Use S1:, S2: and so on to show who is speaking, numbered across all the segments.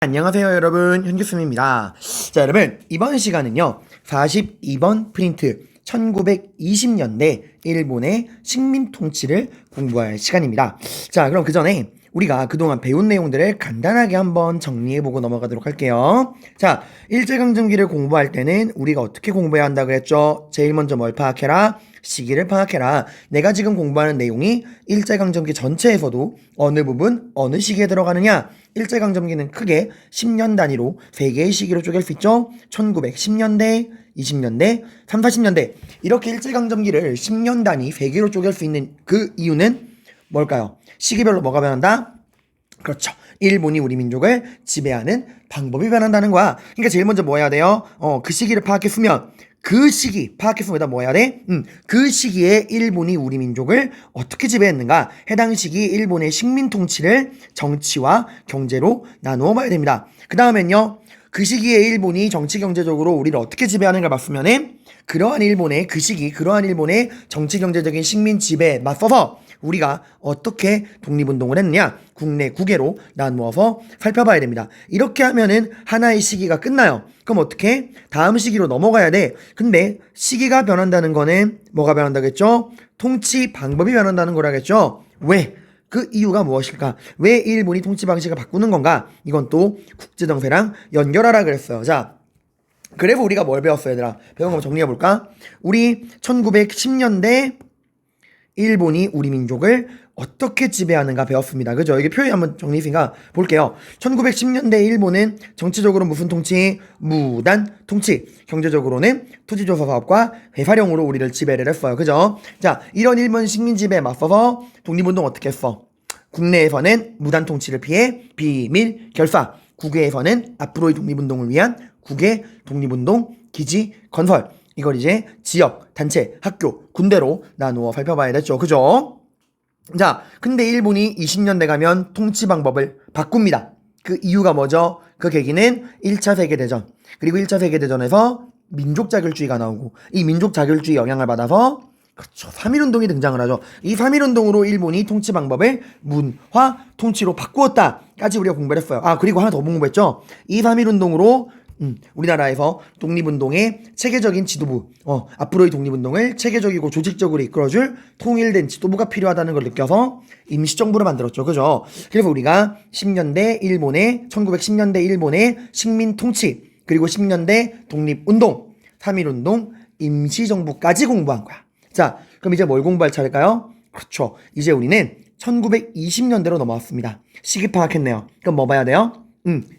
S1: 안녕하세요 여러분, 현규쌤입니다. 자 여러분, 이번 시간은요 42번 프린트 1920년대 일본의 식민 통치를 공부할 시간입니다. 자 그럼 그 전에 우리가 그동안 배운 내용들을 간단하게 한번 정리해보고 넘어가도록 할게요. 자, 일제강점기를 공부할 때는 우리가 어떻게 공부해야 한다 그랬죠? 제일 먼저 뭘 파악해라? 시기를 파악해라. 내가 지금 공부하는 내용이 일제강점기 전체에서도 어느 부분, 어느 시기에 들어가느냐? 일제강점기는 크게 10년 단위로 3개의 시기로 쪼갤 수 있죠? 1910년대, 20년대, 3, 40년대. 이렇게 일제강점기를 10년 단위 3개로 쪼갤 수 있는 그 이유는 뭘까요? 시기별로 뭐가 변한다? 그렇죠. 일본이 우리 민족을 지배하는 방법이 변한다는 거야. 그러니까 제일 먼저 뭐 해야 돼요? 그 시기를 파악했으면 그 시기 파악했으면 뭐 해야 돼? 그 시기에 일본이 우리 민족을 어떻게 지배했는가? 해당 시기 일본의 식민 통치를 정치와 경제로 나누어 봐야 됩니다. 그 다음엔요, 그 시기에 일본이 정치 경제적으로 우리를 어떻게 지배하는가 봤으면은 그러한 일본의 그 시기, 그러한 일본의 정치 경제적인 식민 지배에 맞서서 우리가 어떻게 독립운동을 했느냐, 국내 국외로 나누어서 살펴봐야 됩니다. 이렇게 하면은 하나의 시기가 끝나요. 그럼 어떻게? 다음 시기로 넘어가야 돼. 근데 시기가 변한다는 거는 뭐가 변한다겠죠? 통치 방법이 변한다는 거라겠죠? 왜? 그 이유가 무엇일까? 왜 일본이 통치 방식을 바꾸는 건가? 이건 또 국제정세랑 연결하라 그랬어요. 자, 그래서 우리가 뭘 배웠어 얘들아? 배운 거 정리해볼까? 우리 1910년대 일본이 우리 민족을 어떻게 지배하는가 배웠습니다. 그죠? 여기 표현 한번 정리했으니까 볼게요. 1910년대 일본은 정치적으로 무슨 통치? 무단 통치. 경제적으로는 토지조사 사업과 회사령으로 우리를 지배를 했어요. 그죠? 자, 이런 일본 식민 지배에 맞서서 독립운동 어떻게 했어? 국내에서는 무단 통치를 피해 비밀 결사. 국외에서는 앞으로의 독립운동을 위한 국외 독립운동 기지 건설. 이걸 이제 지역, 단체, 학교, 군대로 나누어 살펴봐야 됐죠. 그죠? 자, 근데 일본이 20년대 가면 통치 방법을 바꿉니다. 그 이유가 뭐죠? 그 계기는 1차 세계대전. 그리고 1차 세계대전에서 민족 자결주의가 나오고, 이 민족 자결주의 영향을 받아서 그렇죠, 3.1운동이 등장을 하죠. 이 3.1운동으로 일본이 통치 방법을 문화 통치로 바꾸었다까지 우리가 공부를 했어요. 아, 그리고 하나 더 공부했죠. 이 3.1운동으로 우리나라에서 독립운동의 체계적인 지도부, 앞으로의 독립운동을 체계적이고 조직적으로 이끌어줄 통일된 지도부가 필요하다는 걸 느껴서 임시정부를 만들었죠. 그죠? 그래서 우리가 1910년대 일본의 식민 통치, 그리고 10년대 독립운동, 3.1운동, 임시정부까지 공부한 거야. 자, 그럼 이제 뭘 공부할 차례일까요? 그렇죠. 이제 우리는 1920년대로 넘어왔습니다. 시기 파악했네요. 그럼 뭐 봐야 돼요?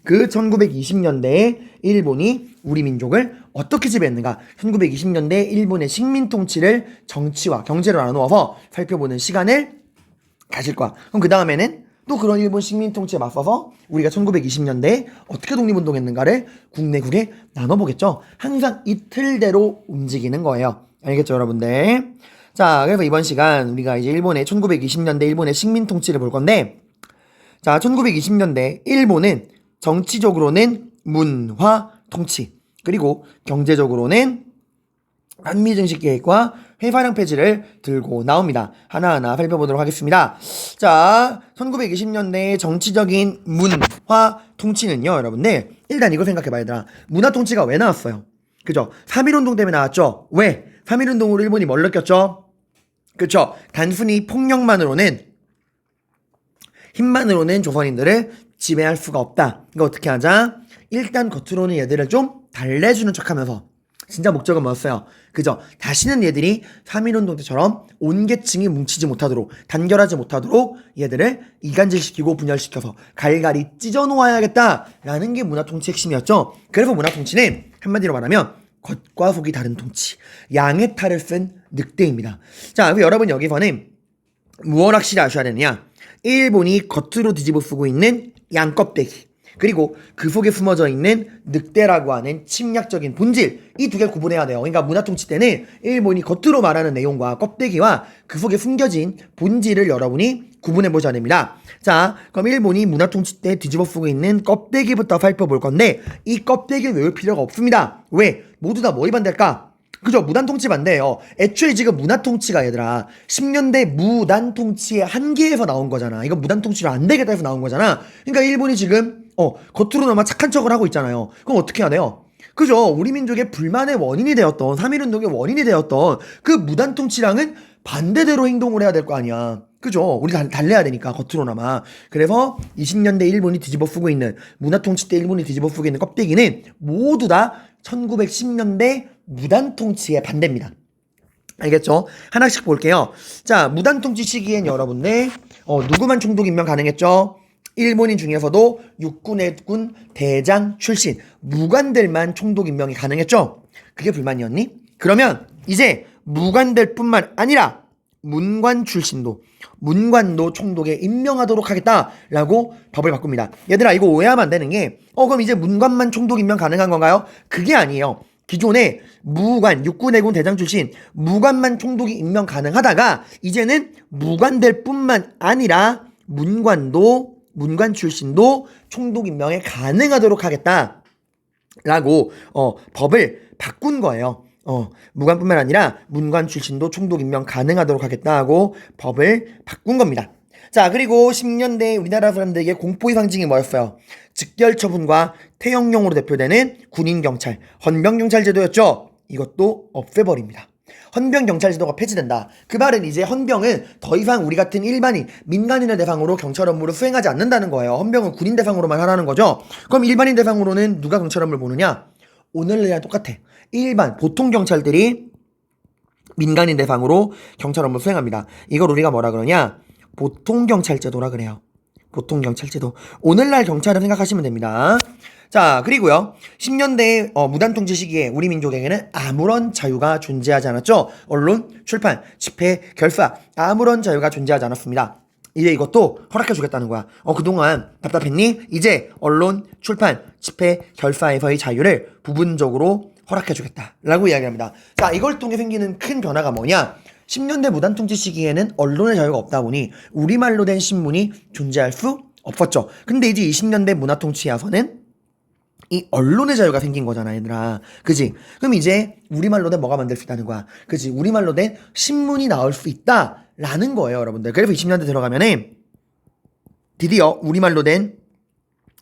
S1: 그 1920년대에 일본이 우리 민족을 어떻게 지배했는가? 1920년대 일본의 식민 통치를 정치와 경제로 나누어서 살펴보는 시간을 가질 거야. 그럼 그 다음에는 또 그런 일본 식민 통치에 맞서서 우리가 1920년대에 어떻게 독립운동했는가를 국내 국외 나눠보겠죠. 항상 이 틀대로 움직이는 거예요. 알겠죠, 여러분들? 자, 그래서 이번 시간 우리가 이제 1920년대 일본의 식민 통치를 볼 건데, 자, 1920년대 일본은 정치적으로는 문화 통치, 그리고 경제적으로는 한미증식 계획과 회사령 폐지를 들고 나옵니다. 하나하나 살펴보도록 하겠습니다. 자, 1920년대의 정치적인 문화 통치는요, 여러분들, 일단 이거 생각해봐야 되나. 문화 통치가 왜 나왔어요? 그죠? 3.1운동 때문에 나왔죠? 왜? 3.1운동으로 일본이 뭘 느꼈죠? 그쵸? 단순히 폭력만으로는, 힘만으로는 조선인들을 지배할 수가 없다. 이거 어떻게 하자? 일단 겉으로는 얘들을 좀 달래주는 척하면서, 진짜 목적은 뭐였어요? 그죠? 다시는 얘들이 3.1운동 때처럼 온 계층이 뭉치지 못하도록, 단결하지 못하도록 얘들을 이간질시키고 분열시켜서 갈갈이 찢어놓아야겠다라는 게 문화통치 핵심이었죠. 그래서 문화통치는 한마디로 말하면 겉과 속이 다른 통치, 양의 탈을 쓴 늑대입니다. 자, 그래서 여러분 여기서는 무엇 확실히 아셔야 되느냐? 일본이 겉으로 뒤집어 쓰고 있는 양껍데기, 그리고 그 속에 숨어져 있는 늑대라고 하는 침략적인 본질, 이 두 개를 구분해야 돼요. 그러니까 문화통치 때는 일본이 겉으로 말하는 내용과 껍데기와 그 속에 숨겨진 본질을 여러분이 구분해보셔야 됩니다. 자, 그럼 일본이 문화통치 때 뒤집어 쓰고 있는 껍데기부터 살펴볼 건데, 이 껍데기를 외울 필요가 없습니다. 왜? 모두 다 뭐에 반대할까? 그죠? 무단통치 반대예요. 애초에 지금 무단통치가 얘들아 10년대 무단통치의 한계에서 나온 거잖아. 이거 무단통치로 안 되겠다 해서 나온 거잖아. 그러니까 일본이 지금 겉으로나마 착한 척을 하고 있잖아요. 그럼 어떻게 해야 돼요? 그죠? 우리 민족의 불만의 원인이 되었던 3.1운동의 원인이 되었던 그 무단통치랑은 반대대로 행동을 해야 될 거 아니야. 그죠? 우리 달래야 되니까 겉으로나마. 그래서 20년대 일본이 뒤집어 쓰고 있는 문화통치 때 일본이 뒤집어 쓰고 있는 껍데기는 모두 다 1910년대 무단통치의 반대입니다. 알겠죠? 하나씩 볼게요. 자, 무단통치 시기엔 여러분들 누구만 총독 임명 가능했죠? 일본인 중에서도 육군해군 대장 출신 무관들만 총독 임명이 가능했죠? 그게 불만이었니? 그러면 이제 무관들 뿐만 아니라 문관도 총독에 임명하도록 하겠다라고 법을 바꿉니다. 얘들아, 이거 오해하면 안 되는 게 그럼 이제 문관만 총독 임명 가능한 건가요? 그게 아니에요. 기존에 무관, 육군해군 대장 출신 무관만 총독이 임명 가능하다가 이제는 무관들 뿐만 아니라 문관 출신도 총독 임명에 가능하도록 하겠다라고 법을 바꾼 거예요. 무관뿐만 아니라 문관 출신도 총독 임명 가능하도록 하겠다고 법을 바꾼 겁니다. 자, 그리고 10년대 우리나라 사람들에게 공포의 상징이 뭐였어요? 즉결 처분과 퇴역령으로 대표되는 군인경찰, 헌병경찰 제도였죠. 이것도 없애버립니다. 헌병경찰 제도가 폐지된다. 그 말은 이제 헌병은 더 이상 우리 같은 일반인, 민간인을 대상으로 경찰 업무를 수행하지 않는다는 거예요. 헌병은 군인 대상으로만 하라는 거죠. 그럼 일반인 대상으로는 누가 경찰 업무를 보느냐? 오늘날이랑 똑같아. 보통 경찰들이 민간인 대상으로 경찰 업무 수행합니다. 이걸 우리가 뭐라 그러냐? 보통경찰제도라 그래요. 보통경찰제도. 오늘날 경찰을 생각하시면 됩니다. 자, 그리고요. 10년대 무단통치 시기에 우리 민족에게는 아무런 자유가 존재하지 않았죠. 언론, 출판, 집회, 결사 아무런 자유가 존재하지 않았습니다. 이제 이것도 허락해주겠다는 거야. 그동안 답답했니? 이제 언론, 출판, 집회, 결사에서의 자유를 부분적으로 허락해주겠다라고 이야기합니다. 자, 이걸 통해 생기는 큰 변화가 뭐냐? 10년대 무단통치 시기에는 언론의 자유가 없다 보니 우리말로 된 신문이 존재할 수 없었죠. 근데 이제 20년대 문화통치에서는 이 언론의 자유가 생긴 거잖아, 얘들아. 그지? 그럼 이제 우리말로 된 뭐가 만들 수 있다는 거야. 그지? 우리말로 된 신문이 나올 수 있다라는 거예요, 여러분들. 그래서 20년대 들어가면은 드디어 우리말로 된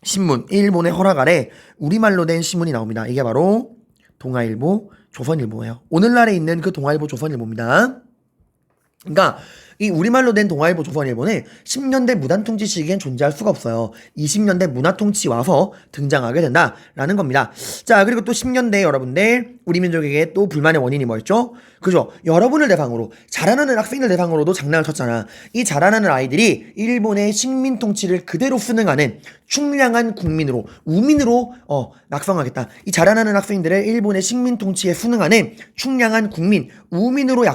S1: 신문, 일본의 허락 아래 우리말로 된 신문이 나옵니다. 이게 바로 동아일보, 조선일보예요. 오늘날에 있는 그 동아일보, 조선일보입니다. 그러니까 이 우리말로 된 동아일보, 조선일보는 10년대 무단통치 시기엔 존재할 수가 없어요. 20년대 문화통치 와서 등장하게 된다라는 겁니다. 자, 그리고 또 10년대 여러분들 우리 민족에게 또 불만의 원인이 뭐였죠? 그죠? 여러분을 대상으로 자라나는 학생들 대상으로도 장난을 쳤잖아. 이 자라나는 아이들이 일본의 식민 통치를 그대로 수능하는 충량한 국민으로 우민으로 양성하겠다. 이 자라나는 학생들을 일본의 식민 통치에 수능하는 충량한 국민 우민으로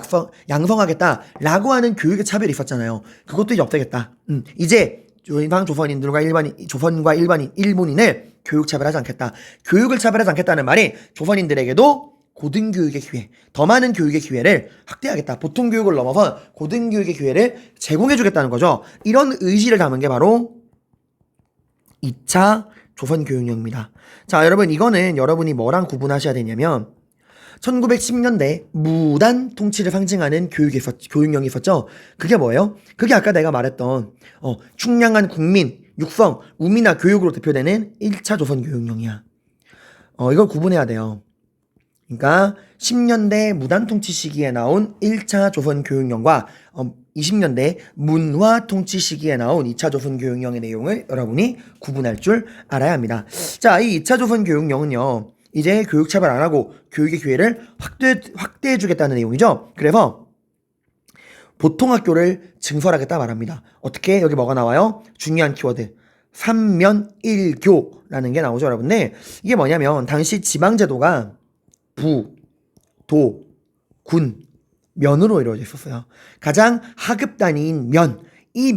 S1: 양성하겠다라고 하는 교육의 차별이 있었잖아요. 그것도 이제 없애겠다. 이제 일반 조선인들과 조선과 일본인을 교육 차별하지 않겠다. 교육을 차별하지 않겠다는 말이 조선인들에게도 고등교육의 기회, 더 많은 교육의 기회를 확대하겠다. 보통 교육을 넘어서 고등교육의 기회를 제공해주겠다는 거죠. 이런 의지를 담은 게 바로 2차 조선교육령입니다. 자, 여러분, 이거는 여러분이 뭐랑 구분하셔야 되냐면 1910년대 무단 통치를 상징하는 교육령이 있었죠. 그게 뭐예요? 그게 아까 내가 말했던 충량한 국민, 육성, 우민화 교육으로 대표되는 1차 조선교육령이야. 이걸 구분해야 돼요. 그러니까 10년대 무단통치 시기에 나온 1차 조선교육령과 20년대 문화통치 시기에 나온 2차 조선교육령의 내용을 여러분이 구분할 줄 알아야 합니다. 자, 이 2차 조선교육령은요, 이제 교육 차별 안 하고 교육의 기회를 확대해 주겠다는 내용이죠. 그래서 보통학교를 증설하겠다 말합니다. 어떻게? 여기 뭐가 나와요? 중요한 키워드. 삼면일교라는 게 나오죠, 여러분들. 이게 뭐냐면 당시 지방제도가 부, 도, 군, 면으로 이루어져 있었어요. 가장 하급 단위인 면, 이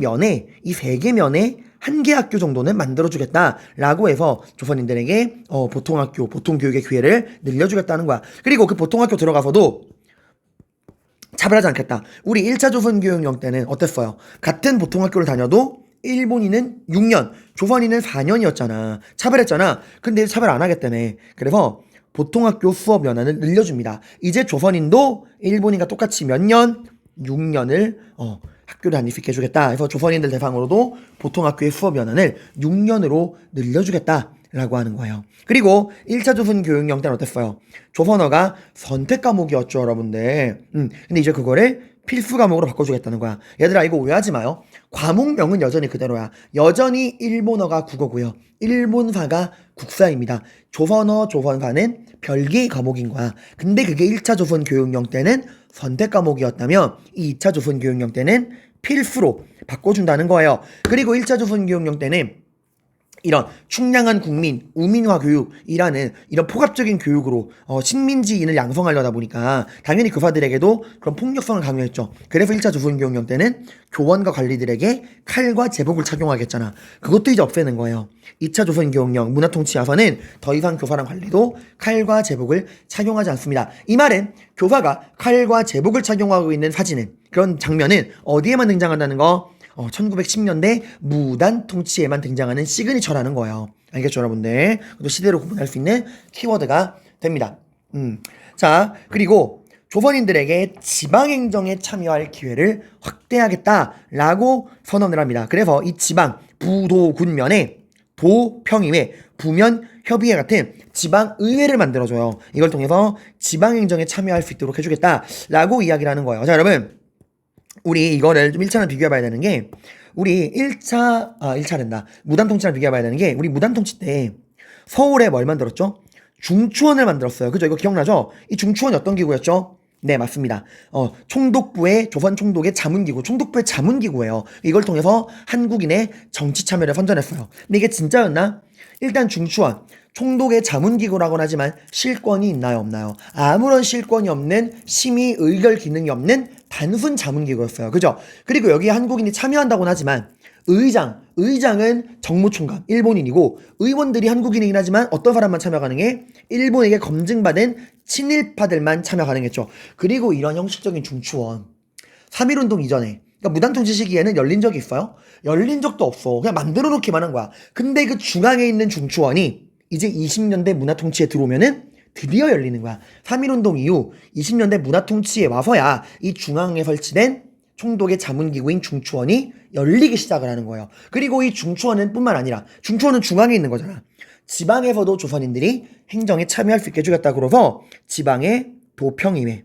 S1: 세 개 면에 한 개 학교 정도는 만들어주겠다라고 해서 조선인들에게 보통학교, 보통교육의 기회를 늘려주겠다는 거야. 그리고 그 보통학교 들어가서도 차별하지 않겠다. 우리 1차 조선교육령 때는 어땠어요? 같은 보통학교를 다녀도 일본인은 6년, 조선인은 4년이었잖아. 차별했잖아. 근데 차별 안 하겠다며. 그래서 보통학교 수업 연한을 늘려줍니다. 이제 조선인도 일본인과 똑같이 몇 년? 6년을 학교를 다닐 수 있게 해주겠다. 그래서 조선인들 대상으로도 보통학교의 수업 연한을 6년으로 늘려주겠다라고 하는 거예요. 그리고 1차 조선 교육령 때는 어땠어요? 조선어가 선택 과목이었죠, 여러분들. 근데 이제 그거를 필수 과목으로 바꿔주겠다는 거야. 얘들아, 이거 오해하지 마요. 과목명은 여전히 그대로야. 여전히 일본어가 국어고요. 일본사가 국사입니다. 조선어, 조선사는 별개의 과목인 거야. 근데 그게 1차 조선 교육령 때는 선택 과목이었다면 이 2차 조선 교육령 때는 필수로 바꿔준다는 거예요. 그리고 1차 조선 교육령 때는 이런 충량한 국민, 우민화 교육이라는 이런 포괄적인 교육으로 식민지인을 양성하려다 보니까 당연히 교사들에게도 그런 폭력성을 강요했죠. 그래서 1차 조선교육령 때는 교원과 관리들에게 칼과 제복을 착용하겠잖아. 그것도 이제 없애는 거예요. 2차 조선교육령 문화통치와서는 더 이상 교사랑 관리도 칼과 제복을 착용하지 않습니다. 이 말은 교사가 칼과 제복을 착용하고 있는 사진은, 그런 장면은 어디에만 등장한다는 거? 1910년대 무단 통치에만 등장하는 시그니처라는 거예요. 알겠죠, 여러분들? 또 시대로 구분할 수 있는 키워드가 됩니다. 자, 그리고 조선인들에게 지방행정에 참여할 기회를 확대하겠다라고 선언을 합니다. 그래서 이 지방, 부도군면에 도, 평의회, 부면, 협의회 같은 지방의회를 만들어줘요. 이걸 통해서 지방행정에 참여할 수 있도록 해주겠다라고 이야기를 하는 거예요. 자, 여러분, 우리 이거를 좀 1차랑 비교해봐야 되는 게, 우리 1차랜다. 무단통치랑 비교해봐야 되는 게, 우리 무단통치 때 서울에 뭘 만들었죠? 중추원을 만들었어요. 그죠? 이거 기억나죠? 이 중추원이 어떤 기구였죠? 네, 맞습니다. 총독부의, 조선 총독의 자문기구, 총독부의 자문기구예요. 이걸 통해서 한국인의 정치 참여를 선전했어요. 근데 이게 진짜였나? 일단 중추원, 총독의 자문기구라고는 하지만 실권이 있나요, 없나요? 아무런 실권이 없는, 심의 의결 기능이 없는 단순 자문기구였어요. 그죠? 그리고 여기에 한국인이 참여한다고는 하지만 의장은 정무총감, 일본인이고, 의원들이 한국인이긴 하지만 어떤 사람만 참여 가능해? 일본에게 검증받은 친일파들만 참여 가능했죠. 그리고 이런 형식적인 중추원, 3.1운동 이전에, 그러니까 무단통치 시기에는 열린 적이 있어요? 열린 적도 없어. 그냥 만들어 놓기만 한 거야. 근데 그 중앙에 있는 중추원이 이제 20년대 문화통치에 들어오면은 드디어 열리는 거야. 3.1운동 이후 20년대 문화통치에 와서야 이 중앙에 설치된 총독의 자문기구인 중추원이 열리기 시작을 하는 거예요. 그리고 이 중추원은 뿐만 아니라, 중추원은 중앙에 있는 거잖아. 지방에서도 조선인들이 행정에 참여할 수 있게 해주겠다 그러서 지방의 도평의회,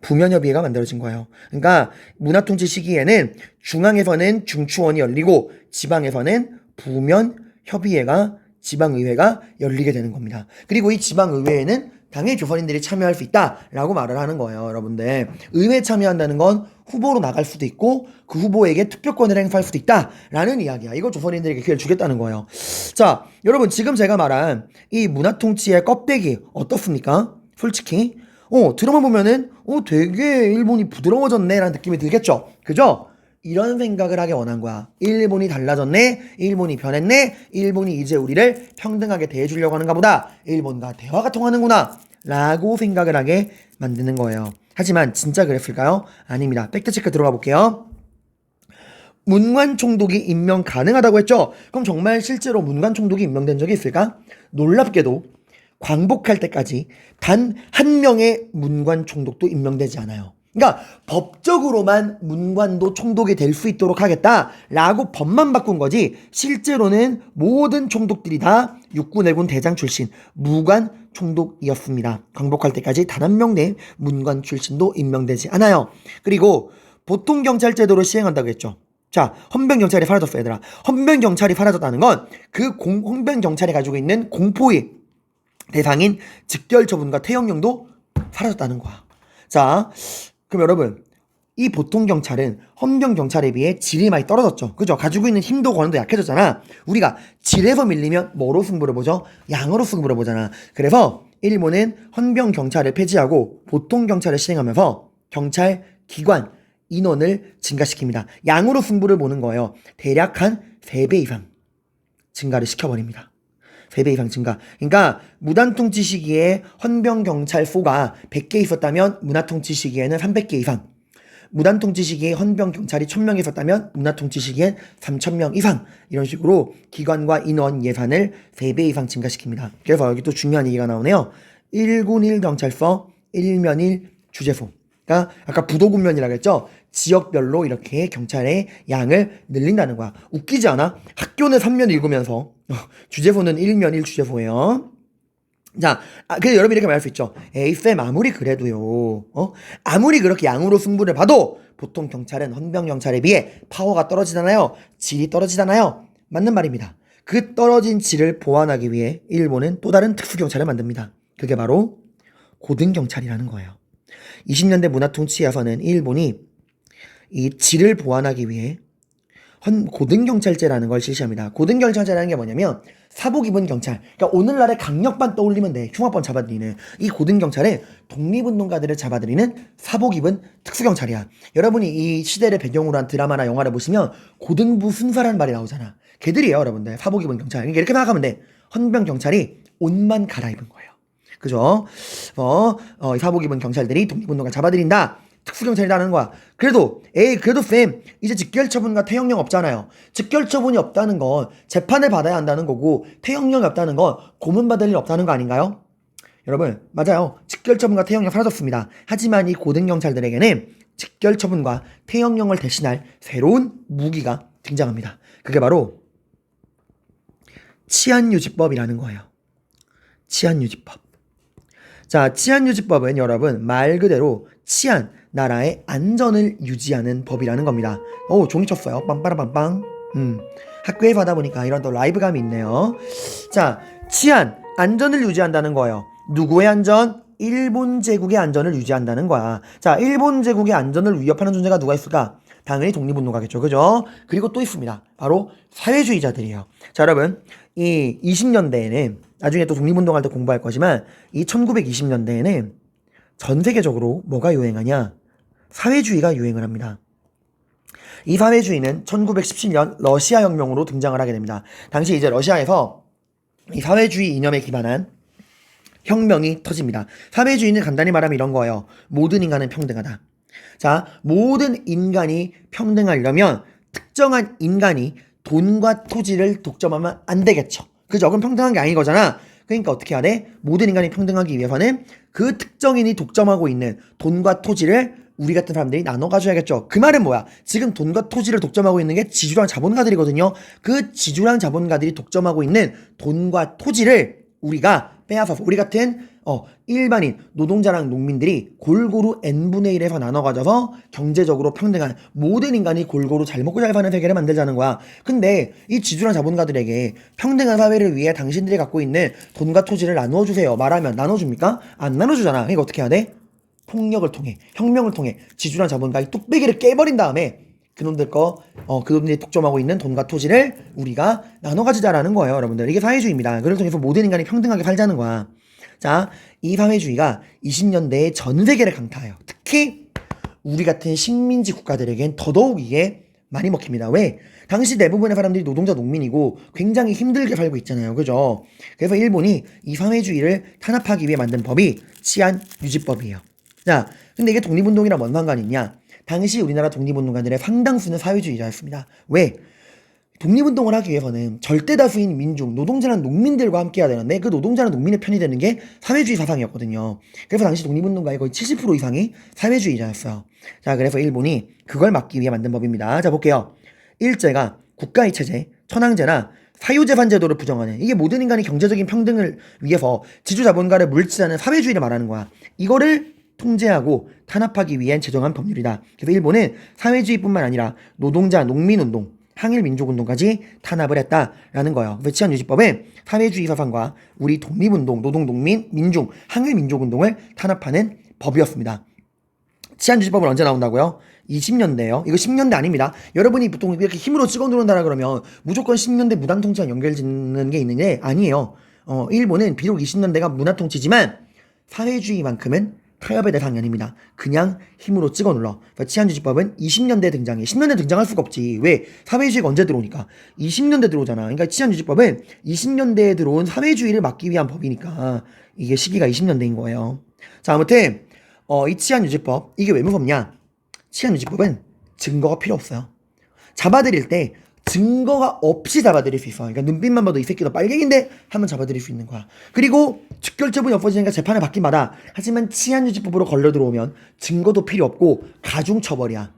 S1: 부면협의회가 만들어진 거예요. 그러니까 문화통치 시기에는 중앙에서는 중추원이 열리고 지방에서는 부면협의회가, 지방의회가 열리게 되는 겁니다. 그리고 이 지방의회에는 당연히 조선인들이 참여할 수 있다라고 말을 하는 거예요. 여러분들, 의회에 참여한다는 건 후보로 나갈 수도 있고 그 후보에게 투표권을 행사할 수도 있다라는 이야기야. 이거 조선인들에게 기회를 주겠다는 거예요. 자, 여러분, 지금 제가 말한 이 문화통치의 껍데기 어떻습니까? 솔직히 드라마 보면은 되게 일본이 부드러워졌네 라는 느낌이 들겠죠? 그죠? 이런 생각을 하게 원한 거야. 일본이 달라졌네, 일본이 변했네, 일본이 이제 우리를 평등하게 대해주려고 하는가 보다, 일본과 대화가 통하는구나 라고 생각을 하게 만드는 거예요. 하지만 진짜 그랬을까요? 아닙니다. 팩트체크 들어가 볼게요. 문관총독이 임명 가능하다고 했죠? 그럼 정말 실제로 문관총독이 임명된 적이 있을까? 놀랍게도 광복할 때까지 단 한 명의 문관총독도 임명되지 않아요. 그러니까 법적으로만 문관도 총독이 될 수 있도록 하겠다라고 법만 바꾼 거지, 실제로는 모든 총독들이 다 육군 해군 대장 출신 무관 총독이었습니다. 광복할 때까지 단 한 명의 문관 출신도 임명되지 않아요. 그리고 보통경찰제도를 시행한다고 했죠. 자, 헌병경찰이 사라졌어, 얘들아. 헌병경찰이 사라졌다는 건 그 헌병경찰이 가지고 있는 공포의 대상인 직결처분과 태형령도 사라졌다는 거야. 자, 그럼 여러분, 이 보통경찰은 헌병경찰에 비해 질이 많이 떨어졌죠. 그죠? 가지고 있는 힘도 권한도 약해졌잖아. 우리가 질에서 밀리면 뭐로 승부를 보죠? 양으로 승부를 보잖아. 그래서 일본은 헌병경찰을 폐지하고 보통경찰을 시행하면서 경찰 기관 인원을 증가시킵니다. 양으로 승부를 보는 거예요. 대략 한 3배 이상 증가를 시켜버립니다. 3배 이상 증가. 그러니까 무단통치 시기에 헌병경찰소가 100개 있었다면 문화통치 시기에는 300개 이상, 무단통치 시기에 헌병경찰이 1000명 있었다면 문화통치 시기엔 3000명 이상, 이런 식으로 기관과 인원 예산을 3배 이상 증가시킵니다. 그래서 여기 또 중요한 얘기가 나오네요. 1군 1경찰서, 1면 1 주재소. 그러니까 아까 부도군면이라고 했죠. 지역별로 이렇게 경찰의 양을 늘린다는 거야. 웃기지 않아? 학교는 3면 읽으면서 주제소는 1면 1주제소예요. 자, 그래서 여러분이 이렇게 말할 수 있죠. 에이 쌤 아무리 그래도요. 아무리 그렇게 양으로 승부를 봐도 보통 경찰은 헌병 경찰에 비해 파워가 떨어지잖아요. 질이 떨어지잖아요. 맞는 말입니다. 그 떨어진 질을 보완하기 위해 일본은 또 다른 특수경찰을 만듭니다. 그게 바로 고등경찰이라는 거예요. 20년대 문화통치에서는 일본이 이 질을 보완하기 위해 고등경찰제라는 걸 실시합니다. 고등경찰제라는 게 뭐냐면 사복 입은 경찰, 그러니까 오늘날의 강력반 떠올리면 돼. 흉악범 잡아들이는 이 고등경찰은 독립운동가들을 잡아들이는 사복 입은 특수경찰이야. 여러분이 이 시대를 배경으로 한 드라마나 영화를 보시면 고등부 순사라는 말이 나오잖아. 걔들이에요 여러분들. 사복 입은 경찰. 그러니까 이렇게 생각하면 돼. 헌병 경찰이 옷만 갈아입은 거예요. 그죠? 사복 입은 경찰들이 독립운동가 잡아들인다. 특수경찰이라는 거야. 그래도 쌤 이제 직결처분과 태형령 없잖아요. 직결처분이 없다는 건 재판을 받아야 한다는 거고 태형령이 없다는 건 고문받을 일 없다는 거 아닌가요? 여러분 맞아요. 직결처분과 태형령 사라졌습니다. 하지만 이 고등경찰들에게는 직결처분과 태형령을 대신할 새로운 무기가 등장합니다. 그게 바로 치안유지법이라는 거예요. 치안유지법. 자, 치안유지법은 여러분 말 그대로 치안, 나라의 안전을 유지하는 법이라는 겁니다. 오, 종이 쳤어요. 빵빠라빵빵. 학교에서 하다 보니까 이런 또 라이브감이 있네요. 자, 치안, 안전을 유지한다는 거예요. 누구의 안전? 일본 제국의 안전을 유지한다는 거야. 자, 일본 제국의 안전을 위협하는 존재가 누가 있을까? 당연히 독립운동가겠죠. 그죠? 그리고 또 있습니다. 바로 사회주의자들이에요. 자, 여러분, 이 20년대에는 나중에 또 독립운동할 때 공부할 거지만 이 1920년대에는 전 세계적으로 뭐가 유행하냐? 사회주의가 유행을 합니다. 이 사회주의는 1917년 러시아 혁명으로 등장을 하게 됩니다. 당시 이제 러시아에서 이 사회주의 이념에 기반한 혁명이 터집니다. 사회주의는 간단히 말하면 이런 거예요. 모든 인간은 평등하다. 자, 모든 인간이 평등하려면 특정한 인간이 돈과 토지를 독점하면 안 되겠죠. 그죠? 그럼 평등한 게 아닌 거잖아. 그러니까 어떻게 해야 돼? 모든 인간이 평등하기 위해서는 그 특정인이 독점하고 있는 돈과 토지를 우리 같은 사람들이 나눠 가져야겠죠. 그 말은 뭐야? 지금 돈과 토지를 독점하고 있는 게 지주랑 자본가들이거든요. 그 지주랑 자본가들이 독점하고 있는 돈과 토지를 우리가 빼앗아서 우리 같은 일반인 노동자랑 농민들이 골고루 n분의 1에서 나눠 가져서 경제적으로 평등한 모든 인간이 골고루 잘 먹고 잘 사는 세계를 만들자는 거야. 근데 이 지주랑 자본가들에게 평등한 사회를 위해 당신들이 갖고 있는 돈과 토지를 나누어 주세요 말하면 나눠줍니까? 안 나눠주잖아. 그러니까 어떻게 해야 돼? 폭력을 통해, 혁명을 통해 지주랑 자본가의 뚝배기를 깨버린 다음에 그놈들이 독점하고 있는 돈과 토지를 우리가 나눠 가지자라는 거예요, 여러분들. 이게 사회주의입니다. 그걸 통해서 모든 인간이 평등하게 살자는 거야. 자, 이 사회주의가 20년대에 전 세계를 강타해요. 특히 우리 같은 식민지 국가들에겐 더더욱 이게 많이 먹힙니다. 왜? 당시 대부분의 사람들이 노동자 농민이고 굉장히 힘들게 살고 있잖아요. 그죠? 그래서 일본이 이 사회주의를 탄압하기 위해 만든 법이 치안유지법이에요. 자, 근데 이게 독립운동이랑 뭔 상관이 있냐? 당시 우리나라 독립운동가들의 상당수는 사회주의자였습니다. 왜? 독립운동을 하기 위해서는 절대 다수인 민중, 노동자랑 농민들과 함께 해야 되는데 그 노동자랑 농민의 편이 되는 게 사회주의 사상이었거든요. 그래서 당시 독립운동가의 거의 70% 이상이 사회주의자였어요. 자, 그래서 일본이 그걸 막기 위해 만든 법입니다. 자, 볼게요. 일제가 국가의 체제, 천황제나 사유재산 제도를 부정하는, 이게 모든 인간이 경제적인 평등을 위해서 지주자본가를 물질하는 사회주의를 말하는 거야. 이거를 통제하고 탄압하기 위한 제정한 법률이다. 그래서 일본은 사회주의뿐만 아니라 노동자, 농민운동, 항일민족운동까지 탄압을 했다라는 거예요. 그래서 치안유지법은 사회주의 사상과 우리 독립운동, 노동농민, 민중, 항일민족운동을 탄압하는 법이었습니다. 치안유지법은 언제 나온다고요? 20년대예요. 이거 10년대 아닙니다. 여러분이 보통 이렇게 힘으로 찍어 누른다라 그러면 무조건 10년대 무당통치랑 연결짓는 게 있는 게 아니에요. 일본은 비록 20년대가 문화통치지만 사회주의만큼은 타협의 대상이 아닙니다. 그냥 힘으로 찍어 눌러. 치안유지법은 20년대에 등장해. 10년대에 등장할 수가 없지. 왜? 사회주의가 언제 들어오니까? 20년대 들어오잖아. 그러니까 치안유지법은 20년대에 들어온 사회주의를 막기 위한 법이니까 이게 시기가 20년대인 거예요. 자, 아무튼 이 치안유지법, 이게 왜 무섭냐? 치안유지법은 증거가 필요 없어요. 잡아들일 때 증거가 없이 잡아들일 수 있어. 그러니까 눈빛만 봐도 이 새끼 너 빨갱인데 하면 잡아들일 수 있는 거야. 그리고 직결처분이 없어지니까 재판을 받기마다, 하지만 치안유지법으로 걸려 들어오면 증거도 필요 없고 가중처벌이야.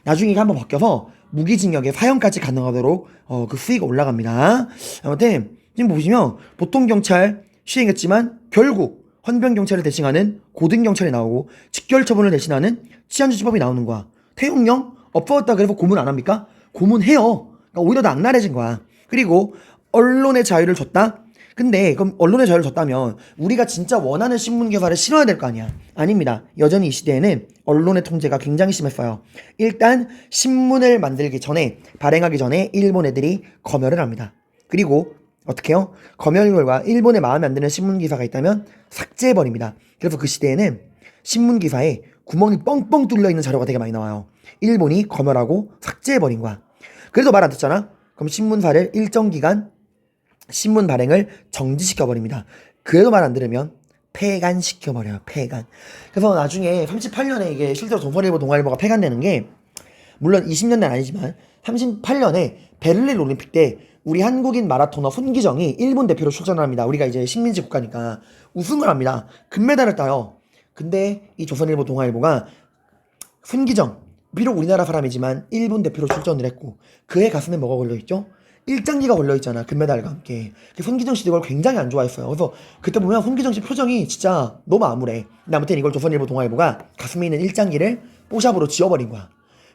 S1: 나중에 이게 한번 바뀌어서 무기징역에 사형까지 가능하도록 그 수위가 올라갑니다. 아무튼 지금 보시면 보통 경찰 시행했지만 결국 헌병 경찰을 대신하는 고등 경찰이 나오고 직결 처분을 대신하는 치안주지법이 나오는 거야. 태용령 없어졌다 그래서 고문 안 합니까? 고문해요. 그러니까 오히려 더 악랄해진 거야. 그리고 언론의 자유를 줬다? 근데 그럼 언론의 자유를 줬다면 우리가 진짜 원하는 신문 기사를 실어야 될 거 아니야. 아닙니다. 여전히 이 시대에는 언론의 통제가 굉장히 심했어요. 일단 신문을 만들기 전에, 발행하기 전에 일본 애들이 검열을 합니다. 그리고 어떻게 해요? 검열 결과 일본에 마음에 안 드는 신문 기사가 있다면 삭제해버립니다. 그래서 그 시대에는 신문 기사에 구멍이 뻥뻥 뚫려 있는 자료가 되게 많이 나와요. 일본이 검열하고 삭제해버린 거야. 그래서 말 안 듣잖아? 그럼 신문사를 일정 기간 신문 발행을 정지시켜버립니다. 그래도 말 안 들으면 폐간시켜버려요. 폐간. 그래서 나중에 38년에 이게 실제로 조선일보, 동아일보가 폐간되는 게 물론 20년대는 아니지만 38년에 베를린 올림픽 때 우리 한국인 마라토너 손기정이 일본 대표로 출전을 합니다. 우리가 이제 식민지 국가니까 우승을 합니다. 금메달을 따요. 근데 이 조선일보, 동아일보가 손기정, 비록 우리나라 사람이지만 일본 대표로 출전을 했고 그의 가슴에 뭐가 걸려있죠? 일장기가 걸려있잖아. 금메달과 함께. 손기정 씨도 이걸 굉장히 안 좋아했어요. 그래서 그때 보면 손기정 씨 표정이 진짜 너무 암울해. 근데 아무튼 이걸 조선일보, 동아일보가 가슴에 있는 일장기를 뽀샵으로 지워버린 거야.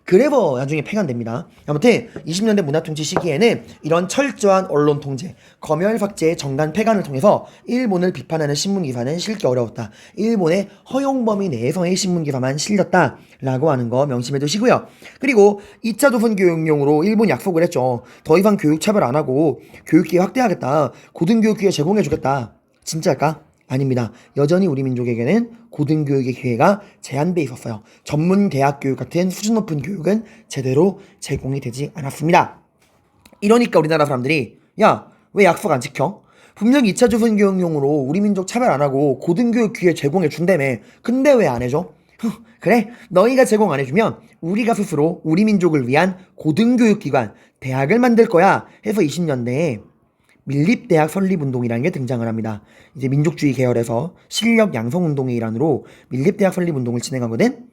S1: 그래서 나중에 폐간됩니다. 아무튼 20년대 문화통치 시기에는 이런 철저한 언론 통제, 검열 삭제의 정단 폐간을 통해서 일본을 비판하는 신문기사는 실기 어려웠다. 일본의 허용 범위 내에서의 신문기사만 실렸다라고 하는 거 명심해 두시고요. 그리고 2차 조선교육용으로 일본이 약속을 했죠. 더 이상 교육 차별 안 하고 교육기회 확대하겠다. 고등교육 기회 제공해 주겠다. 진짜일까? 아닙니다. 여전히 우리 민족에게는 고등교육의 기회가 제한돼 있었어요. 전문 대학 교육 같은 수준 높은 교육은 제대로 제공이 되지 않았습니다. 이러니까 우리나라 사람들이 야, 왜 약속 안 지켜? 분명히 2차 조선교육용으로 우리 민족 차별 안 하고 고등교육 기회 제공해 준다며. 근데 왜 안 해줘? 그래, 너희가 제공 안 해주면 우리가 스스로 우리 민족을 위한 고등교육기관, 대학을 만들 거야 해서 20년대에 밀립대학 설립운동이라는 게 등장을 합니다. 이제 민족주의 계열에서 실력 양성운동의 일환으로 밀립대학 설립운동을 진행하거든?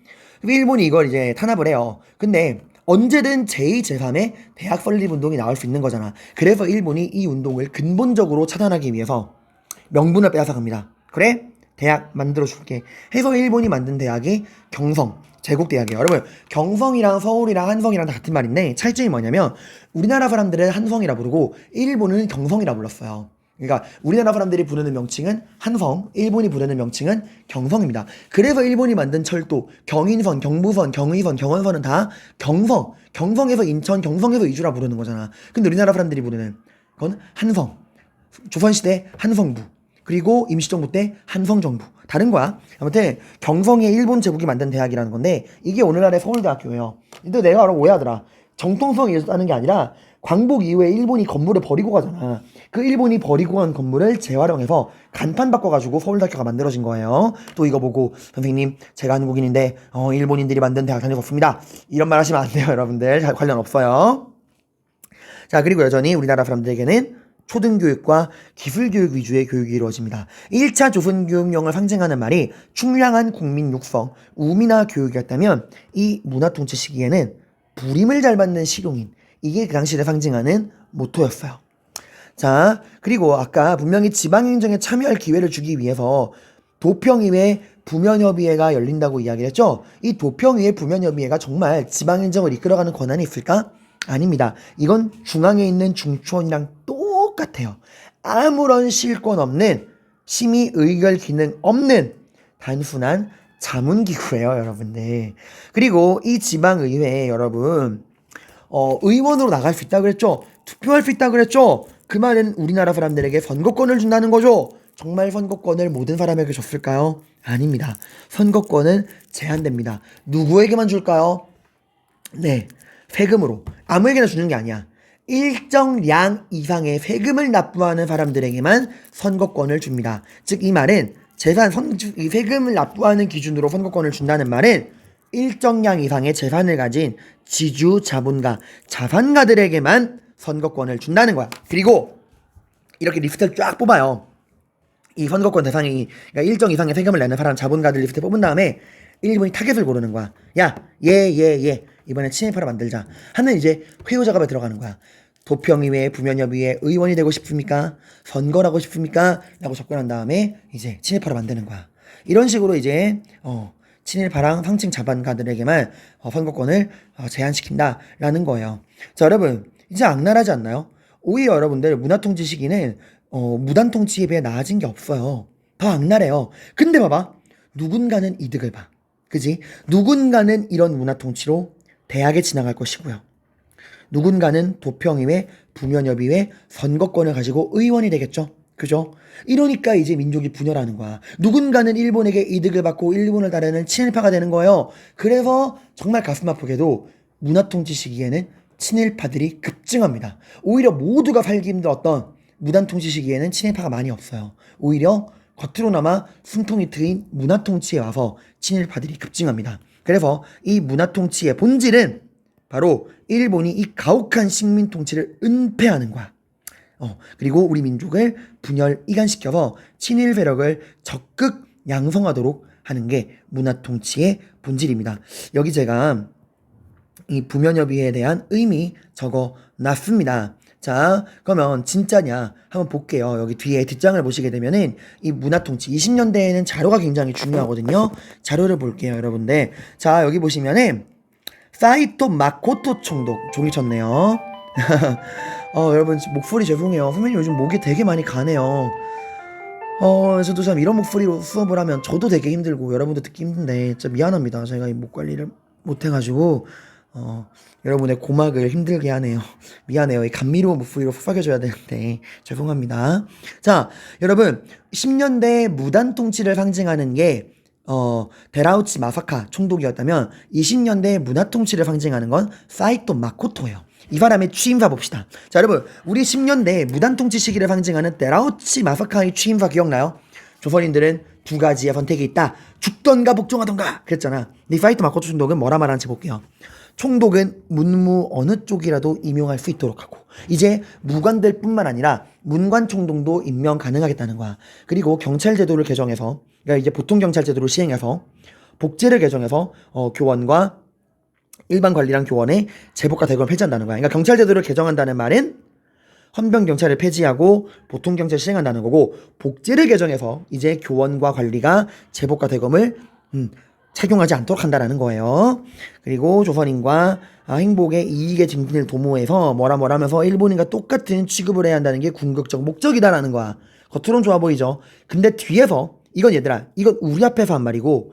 S1: 일본이 이걸 이제 탄압을 해요. 근데 언제든 제2, 제3의 대학 설립운동이 나올 수 있는 거잖아. 그래서 일본이 이 운동을 근본적으로 차단하기 위해서 명분을 빼앗아갑니다. 그래? 대학 만들어줄게 해서 일본이 만든 대학이 경성 제국대학이에요. 여러분, 경성이랑 서울이랑 한성이랑 다 같은 말인데 차이점이 뭐냐면 우리나라 사람들은 한성이라 부르고 일본은 경성이라 불렀어요. 그러니까 우리나라 사람들이 부르는 명칭은 한성, 일본이 부르는 명칭은 경성입니다. 그래서 일본이 만든 철도, 경인선, 경부선, 경의선, 경원선은 다 경성, 경성에서 인천, 경성에서 이주라 부르는 거잖아. 근데 우리나라 사람들이 부르는 건 한성, 조선시대 한성부, 그리고 임시정부 때 한성정부. 다른 거야. 아무튼 경성의 일본 제국이 만든 대학이라는 건데 이게 오늘날의 서울대학교예요. 근데 내가 알아 오해하더라. 정통성이 있다는 게 아니라 광복 이후에 일본이 건물을 버리고 가잖아. 그 일본이 버리고 간 건물을 재활용해서 간판 바꿔가지고 서울대학교가 만들어진 거예요. 또 이거 보고 선생님 제가 한국인인데 일본인들이 만든 대학 다녀봤습니다. 이런 말 하시면 안 돼요. 여러분들 관련 없어요. 자, 그리고 여전히 우리나라 사람들에게는 초등교육과 기술교육 위주의 교육이 이루어집니다. 1차 조선교육령을 상징하는 말이 충량한 국민 육성, 우민화 교육이었다면 이 문화통치 시기에는 부림을 잘 받는 실용인, 이게 그 당시를 상징하는 모토였어요. 자, 그리고 아까 분명히 지방행정에 참여할 기회를 주기 위해서 도평의회 부면협의회가 열린다고 이야기를 했죠. 이 도평의회 부면협의회가 정말 지방행정을 이끌어가는 권한이 있을까? 아닙니다. 이건 중앙에 있는 중추원이랑 똑같아요. 아무런 실권 없는 심의 의결 기능 없는 단순한 자문기구예요, 여러분들. 그리고 이 지방의회에 여러분 의원으로 나갈 수 있다고 그랬죠. 투표할 수 있다고 그랬죠. 그 말은 우리나라 사람들에게 선거권을 준다는 거죠. 정말 선거권을 모든 사람에게 줬을까요? 아닙니다. 선거권은 제한됩니다. 누구에게만 줄까요? 네, 세금으로. 아무에게나 주는 게 아니야. 일정량 이상의 세금을 납부하는 사람들에게만 선거권을 줍니다. 즉 이 말은 이 세금을 납부하는 기준으로 선거권을 준다는 말은 일정량 이상의 재산을 가진 지주, 자본가, 자산가들에게만 선거권을 준다는 거야. 그리고 이렇게 리스트를 쫙 뽑아요. 이 선거권 대상이 그러니까 일정 이상의 세금을 내는 사람 자본가들 리스트 뽑은 다음에 일본이 타겟을 고르는 거야. 야, 얘 이번에 친일파로 만들자 하는 이제 회유 작업에 들어가는 거야. 도평의회, 부면협의회 의원이 되고 싶습니까? 선거를 하고 싶습니까? 라고 접근한 다음에 이제 친일파로 만드는 거야. 이런 식으로 이제 친일파랑 상층 자반가들에게만 선거권을 제한시킨다라는 거예요. 자, 여러분 이제 악랄하지 않나요? 오히려 여러분들 문화통치 시기는 무단통치에 비해 나아진 게 없어요. 더 악랄해요. 근데 봐봐, 누군가는 이득을 봐. 그지? 누군가는 이런 문화통치로 대학에 진학할 것이고요. 누군가는 도평의회, 부면협의회 선거권을 가지고 의원이 되겠죠. 그죠? 이러니까 이제 민족이 분열하는 거야. 누군가는 일본에게 이득을 받고 일본을 따르는 친일파가 되는 거예요. 그래서 정말 가슴 아프게도 문화통치 시기에는 친일파들이 급증합니다. 오히려 모두가 살기 힘들었던 무단통치 시기에는 친일파가 많이 없어요. 오히려 겉으로나마 숨통이 트인 문화통치에 와서 친일파들이 급증합니다. 그래서 이 문화통치의 본질은 바로 일본이 이 가혹한 식민통치를 은폐하는 거야. 그리고 우리 민족을 분열 이간시켜서 친일 세력을 적극 양성하도록 하는 게 문화통치의 본질입니다. 여기 제가 이 부면협의회에 대한 의미 적어놨습니다. 자, 그러면 진짜냐 한번 볼게요. 여기 뒤에 뒷장을 보시게 되면은 이 문화통치 20년대에는 자료가 굉장히 중요하거든요. 자료를 볼게요, 여러분들. 자, 여기 보시면은 사이토 마코토 총독 종이 쳤네요. 여러분 목소리 죄송해요. 선배님 요즘 목이 되게 많이 가네요. 저도 참 이런 목소리로 수업을 하면 저도 되게 힘들고 여러분도 듣기 힘든데 진짜 미안합니다. 제가 이 목 관리를 못해가지고 여러분의 고막을 힘들게 하네요. 미안해요. 이 감미로운 목소리로 속삭여줘야 되는데 죄송합니다. 자, 여러분 10년대 무단통치를 상징하는 게 데라우치 마사카 총독이었다면 20년대 문화통치를 상징하는 건 사이토 마코토예요. 이 사람의 취임사 봅시다. 자, 여러분 우리 10년대 무단통치 시기를 상징하는 데라우치 마사카의 취임사 기억나요? 조선인들은 두 가지의 선택이 있다. 죽던가 복종하던가 그랬잖아. 근데 사이토 마코토 총독은 뭐라 말하는지 볼게요. 총독은 문무 어느 쪽이라도 임용할 수 있도록 하고 이제 무관들 뿐만 아니라 문관 총독도 임명 가능하겠다는 거야. 그리고 경찰 제도를 개정해서 그러니까 이제 보통 경찰 제도를 시행해서 복제를 개정해서 교원과 일반 관리랑 교원의 제복과 대검을 폐지한다는 거야. 그러니까 경찰 제도를 개정한다는 말은 헌병 경찰을 폐지하고 보통 경찰을 시행한다는 거고 복제를 개정해서 이제 교원과 관리가 제복과 대검을 착용하지 않도록 한다라는 거예요. 그리고 조선인과 행복의 이익의 증진을 도모해서 뭐라 하면서 일본인과 똑같은 취급을 해야 한다는 게 궁극적 목적이다라는 거야. 겉으론 좋아 보이죠. 근데 뒤에서 이건 얘들아 이건 우리 앞에서 한 말이고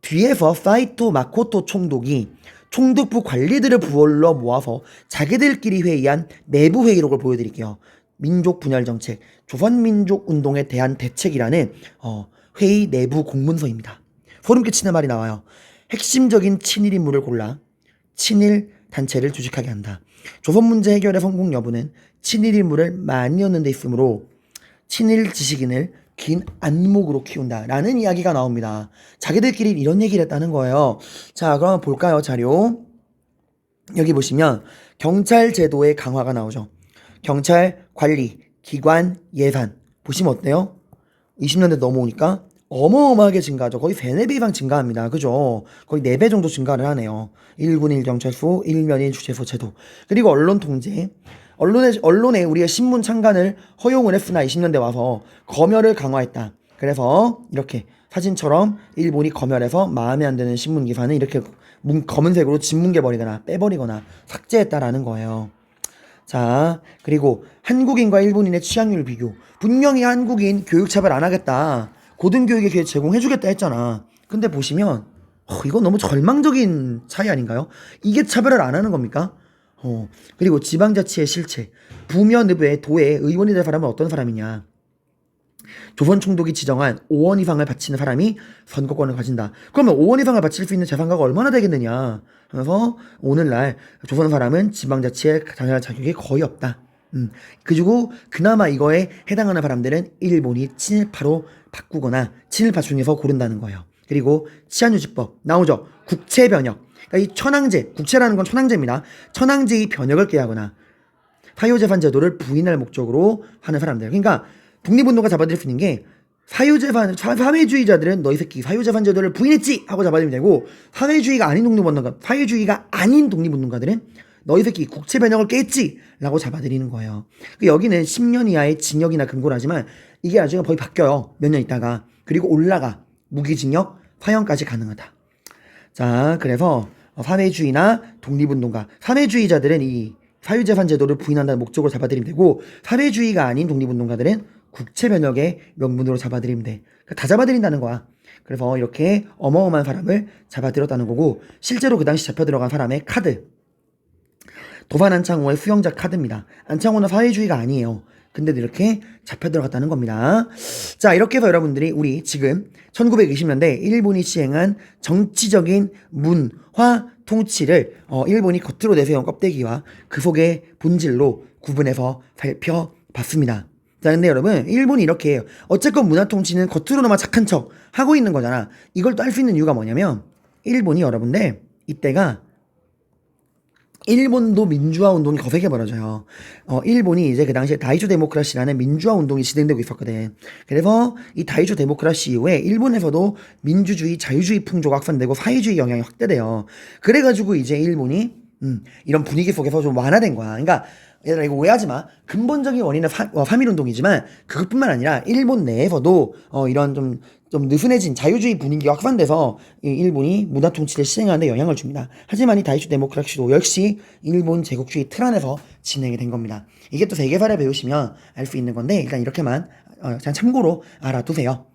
S1: 뒤에서 사이토 마코토 총독이 총독부 관리들을 부올러 모아서 자기들끼리 회의한 내부 회의록을 보여드릴게요. 민족 분열 정책, 조선민족운동에 대한 대책이라는 회의 내부 공문서입니다. 소름 끼치는 말이 나와요. 핵심적인 친일 인물을 골라 친일 단체를 조직하게 한다. 조선 문제 해결의 성공 여부는 친일 인물을 많이 얻는 데 있으므로 친일 지식인을 긴 안목으로 키운다라는 이야기가 나옵니다. 자기들끼리 이런 얘기를 했다는 거예요. 자, 그럼 볼까요, 자료? 여기 보시면 경찰 제도의 강화가 나오죠. 경찰 관리, 기관, 예산 보시면 어때요? 20년대 넘어오니까 어마어마하게 증가하죠. 거의 3, 4배 이상 증가합니다. 그죠? 거의 4배 정도 증가를 하네요. 1군 1경찰소, 1면 1주재소 제도. 그리고 언론 통제. 언론에 우리의 신문 창간을 허용을 했으나 20년대 와서 검열을 강화했다. 그래서 이렇게 사진처럼 일본이 검열해서 마음에 안 드는 신문 기사는 이렇게 검은색으로 진뭉개버리거나 빼버리거나 삭제했다라는 거예요. 자, 그리고 한국인과 일본인의 취향률 비교. 분명히 한국인 교육차별 안 하겠다. 고등교육에 기회 제공해주겠다 했잖아. 근데 보시면 이거 너무 절망적인 차이 아닌가요? 이게 차별을 안 하는 겁니까? 그리고 지방자치의 실체. 부면읍의 도의 의원이 될 사람은 어떤 사람이냐? 조선 총독이 지정한 5원 이상을 바치는 사람이 선거권을 가진다. 그러면 5원 이상을 바칠 수 있는 재산가가 얼마나 되겠느냐? 그래서 오늘날 조선 사람은 지방자치에 참여할 자격이 거의 없다. 그리고 그나마 이거에 해당하는 사람들은 일본이 친일파로 바꾸거나 친일파 중에서 고른다는 거예요. 그리고 치안유지법 나오죠. 국채 변혁. 그러니까 이 천황제, 국채라는 건 천황제입니다. 천황제의 변혁을 꾀하거나 사유재산 제도를 부인할 목적으로 하는 사람들. 그러니까 독립운동가 잡아들일 수 있는 게 사회주의자들은 너희 새끼 사유재산 제도를 부인했지 하고 잡아들이면 되고, 사회주의가 아닌 독립운동가들은 너희 새끼 국채 변형을 깼지 라고 잡아들이는 거예요. 여기는 10년 이하의 징역이나 금고를 하지만 이게 나중에 법이 바뀌어요. 몇 년 있다가. 그리고 올라가. 무기징역, 사형까지 가능하다. 자, 그래서 사회주의나 독립운동가, 사회주의자들은 이 사유재산 제도를 부인한다는 목적으로 잡아들이면 되고, 사회주의가 아닌 독립운동가들은 국채 변혁의 명분으로 잡아들이면 돼. 다 잡아들인다는 거야. 그래서 이렇게 어마어마한 사람을 잡아들였다는 거고, 실제로 그 당시 잡혀 들어간 사람의 카드, 도반 안창호의 수영자 카드입니다. 안창호는 사회주의가 아니에요. 근데도 이렇게 잡혀 들어갔다는 겁니다. 자, 이렇게 해서 여러분들이 우리 지금 1920년대 일본이 시행한 정치적인 문화 통치를 일본이 겉으로 내세운 껍데기와 그 속의 본질로 구분해서 살펴봤습니다. 자, 근데 여러분, 일본이 이렇게 해요. 어쨌건 문화 통치는 겉으로나마 착한 척 하고 있는 거잖아. 이걸 또 할 수 있는 이유가 뭐냐면, 일본이 여러분들 이때가 일본도 민주화 운동이 거세게 벌어져요. 일본이 이제 그 당시에 다이조 데모크라시라는 민주화 운동이 진행되고 있었거든. 그래서 이 다이조 데모크라시 이후에 일본에서도 민주주의, 자유주의 풍조가 확산되고 사회주의 영향이 확대돼요. 그래가지고 이제 일본이 이런 분위기 속에서 좀 완화된 거야. 그러니까 얘들아 이거 오해하지 마. 근본적인 원인은 3.1운동이지만 그것뿐만 아니라 일본 내에서도 이런 좀 느슨해진 자유주의 분위기가 확산돼서 이 일본이 문화 통치를 시행하는 데 영향을 줍니다. 하지만 이 다이조 데모크라시도 역시 일본 제국주의 틀 안에서 진행이 된 겁니다. 이게 또 세계사를 배우시면 알 수 있는 건데 일단 이렇게만 그냥 참고로 알아두세요.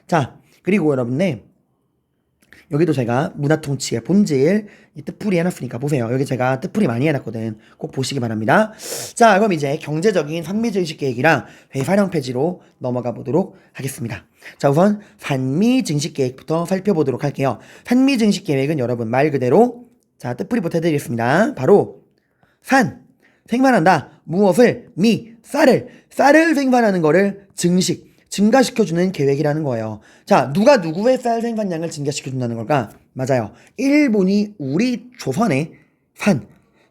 S1: 자, 그리고 여러분네 여기도 제가 문화통치의 본질 이 뜻풀이 해놨으니까 보세요. 여기 제가 뜻풀이 많이 해놨거든. 꼭 보시기 바랍니다. 자, 그럼 이제 경제적인 산미증식계획이랑 회사령 폐지로 넘어가 보도록 하겠습니다. 자, 우선 산미증식계획부터 살펴보도록 할게요. 산미증식계획은 여러분 말 그대로 자 뜻풀이부터 해드리겠습니다. 바로 산 생산한다. 무엇을? 쌀을 생산하는 거를 증가시켜주는 계획이라는 거예요. 자, 누가 누구의 쌀 생산량을 증가시켜준다는 걸까? 맞아요. 일본이 우리 조선의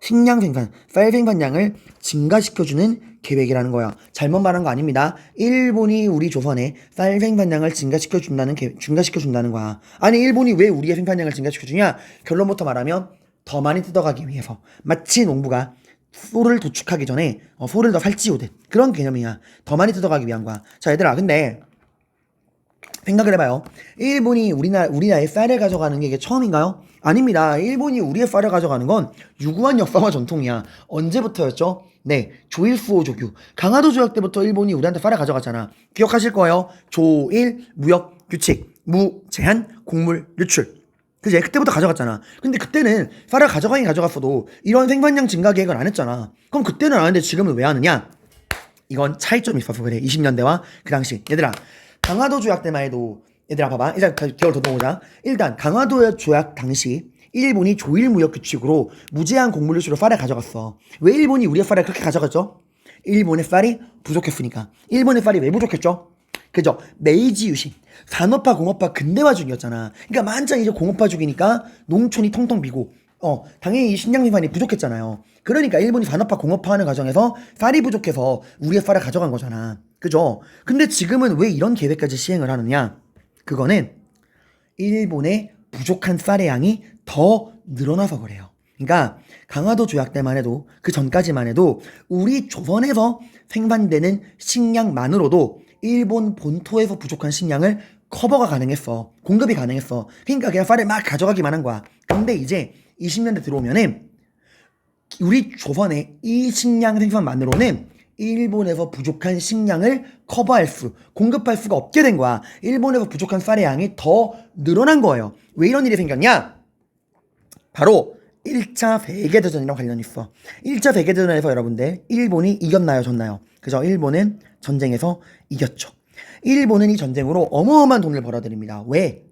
S1: 식량 생산, 쌀 생산량을 증가시켜주는 계획이라는 거야. 잘못 말한 거 아닙니다. 일본이 우리 조선의 쌀 생산량을 증가시켜준다는 거야. 아니, 일본이 왜 우리의 생산량을 증가시켜주냐? 결론부터 말하면 더 많이 뜯어가기 위해서. 마치 농부가 소를 도축하기 전에 소를 더 살찌우듯 그런 개념이야. 더 많이 뜯어가기 위한 거야. 자, 얘들아, 근데 생각을 해봐요. 일본이 우리나라의 쌀을 가져가는 게 이게 처음인가요? 아닙니다. 일본이 우리의 쌀을 가져가는 건 유구한 역사와 전통이야. 언제부터였죠? 네, 조일수호 조규. 강화도 조약 때부터 일본이 우리한테 쌀을 가져갔잖아. 기억하실 거예요. 조일 무역 규칙, 무제한 곡물 유출. 그지? 그때부터 가져갔잖아. 근데 그때는 쌀을 가져가긴 가져갔어도 이런 생산량 증가 계획을 안 했잖아. 그럼 그때는 안 했는데 지금은 왜 하느냐? 이건 차이점이 있어서 그래. 20년대와 그 당시. 얘들아, 강화도 조약 때만 해도 얘들아 봐봐. 일단 기억을 더듬어보자. 일단 강화도 조약 당시 일본이 조일 무역 규칙으로 무제한 곡물 유출로 쌀을 가져갔어. 왜 일본이 우리의 쌀을 그렇게 가져갔죠? 일본의 쌀이 부족했으니까. 일본의 쌀이 왜 부족했죠? 그죠? 메이지 유신, 산업화, 공업화, 근대화 중이었잖아. 그러니까 만장 이제 공업화 중이니까 농촌이 텅텅 비고, 당연히 식량 생산이 부족했잖아요. 그러니까 일본이 산업화, 공업화하는 과정에서 쌀이 부족해서 우리의 쌀을 가져간 거잖아. 그죠? 근데 지금은 왜 이런 계획까지 시행을 하느냐? 그거는 일본의 부족한 쌀의 양이 더 늘어나서 그래요. 그러니까 강화도 조약 때만 해도 그 전까지만 해도 우리 조선에서 생산되는 식량만으로도 일본 본토에서 부족한 식량을 커버가 가능했어. 공급이 가능했어. 그러니까 그냥 쌀을 막 가져가기만 한 거야. 근데 이제 20년대 들어오면은 우리 조선의 이 식량 생산만으로는 일본에서 부족한 식량을 공급할 수가 없게 된 거야. 일본에서 부족한 쌀의 양이 더 늘어난 거예요. 왜 이런 일이 생겼냐? 바로 1차 세계대전이랑 관련이 있어. 1차 세계대전에서 여러분들 일본이 이겼나요? 졌나요? 그죠? 일본은 전쟁에서 이겼죠. 일본은 이 전쟁으로 어마어마한 돈을 벌어들입니다. 왜?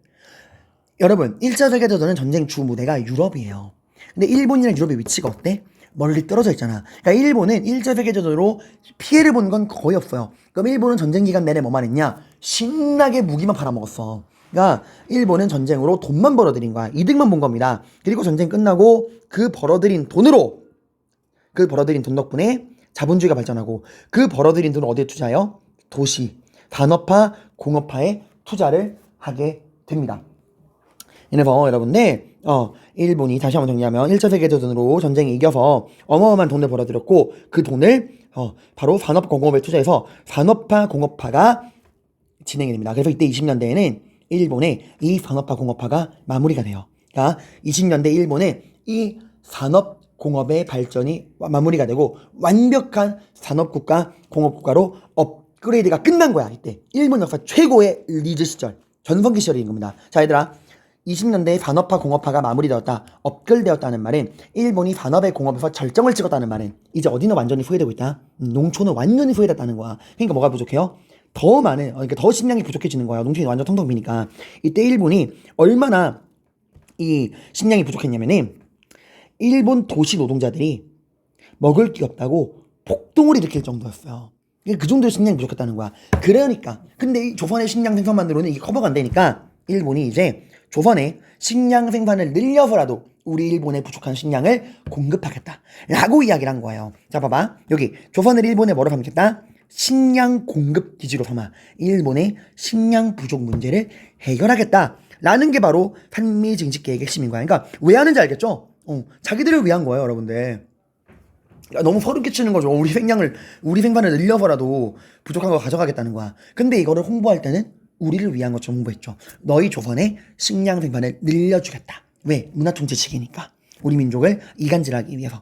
S1: 여러분, 1차 세계대전은 전쟁 주 무대가 유럽이에요. 근데 일본이랑 유럽의 위치가 어때? 멀리 떨어져 있잖아. 그러니까 일본은 1차 세계대전으로 피해를 본 건 거의 없어요. 그럼 일본은 전쟁 기간 내내 뭐만 했냐? 신나게 무기만 팔아먹었어. 그러니까 일본은 전쟁으로 돈만 벌어들인 거야. 이득만 본 겁니다. 그리고 전쟁 끝나고 그 벌어들인 돈 덕분에 자본주의가 발전하고 그 벌어들인 돈을 어디에 투자해요? 도시, 산업화, 공업화에 투자를 하게 됩니다. 이래서 여러분들 일본이 다시 한번 정리하면 1차 세계대전으로 전쟁에 이겨서 어마어마한 돈을 벌어들였고 그 돈을 바로 산업공업에 투자해서 산업화 공업화가 진행이 됩니다. 그래서 이때 20년대에는 일본의 이 산업화 공업화가 마무리가 돼요. 그러니까 20년대 일본의 이 산업공업의 발전이 마무리가 되고 완벽한 산업국가 공업국가로 업그레이드가 끝난 거야. 이때 일본 역사 최고의 리즈 시절 전성기 시절인 겁니다. 자 얘들아, 20년대에 산업화 공업화가 마무리되었다, 업글되었다는 말은 일본이 산업의 공업에서 절정을 찍었다는 말은 이제 어디는 완전히 소외되고 있다, 농촌은 완전히 소외됐다는 거야. 그러니까 뭐가 부족해요? 더 많은, 그러니까 더 식량이 부족해지는 거야. 농촌이 완전 텅텅 비니까. 이때 일본이 얼마나 이 식량이 부족했냐면은 일본 도시 노동자들이 먹을 게 없다고 폭동을 일으킬 정도였어요. 그 정도의 식량이 부족했다는 거야. 그러니까 근데 이 조선의 식량 생산만으로는 이게 커버가 안 되니까 일본이 이제 조선의 식량 생산을 늘려서라도 우리 일본에 부족한 식량을 공급하겠다 라고 이야기를 한 거예요. 자 봐봐, 여기 조선을 일본에 뭐로 삼겠다? 식량 공급 기지로 삼아 일본의 식량 부족 문제를 해결하겠다 라는 게 바로 한미증식 계획의 핵심인 거야. 그러니까 왜 하는지 알겠죠? 자기들을 위한 거예요, 여러분들. 너무 소름 끼치는 거죠. 우리 생산을 늘려서라도 부족한 거 가져가겠다는 거야. 근데 이거를 홍보할 때는 우리를 위한 것처럼 홍보했죠. 너희 조선의 식량 생산을 늘려주겠다. 왜? 문화통치식이니까. 우리 민족을 이간질하기 위해서.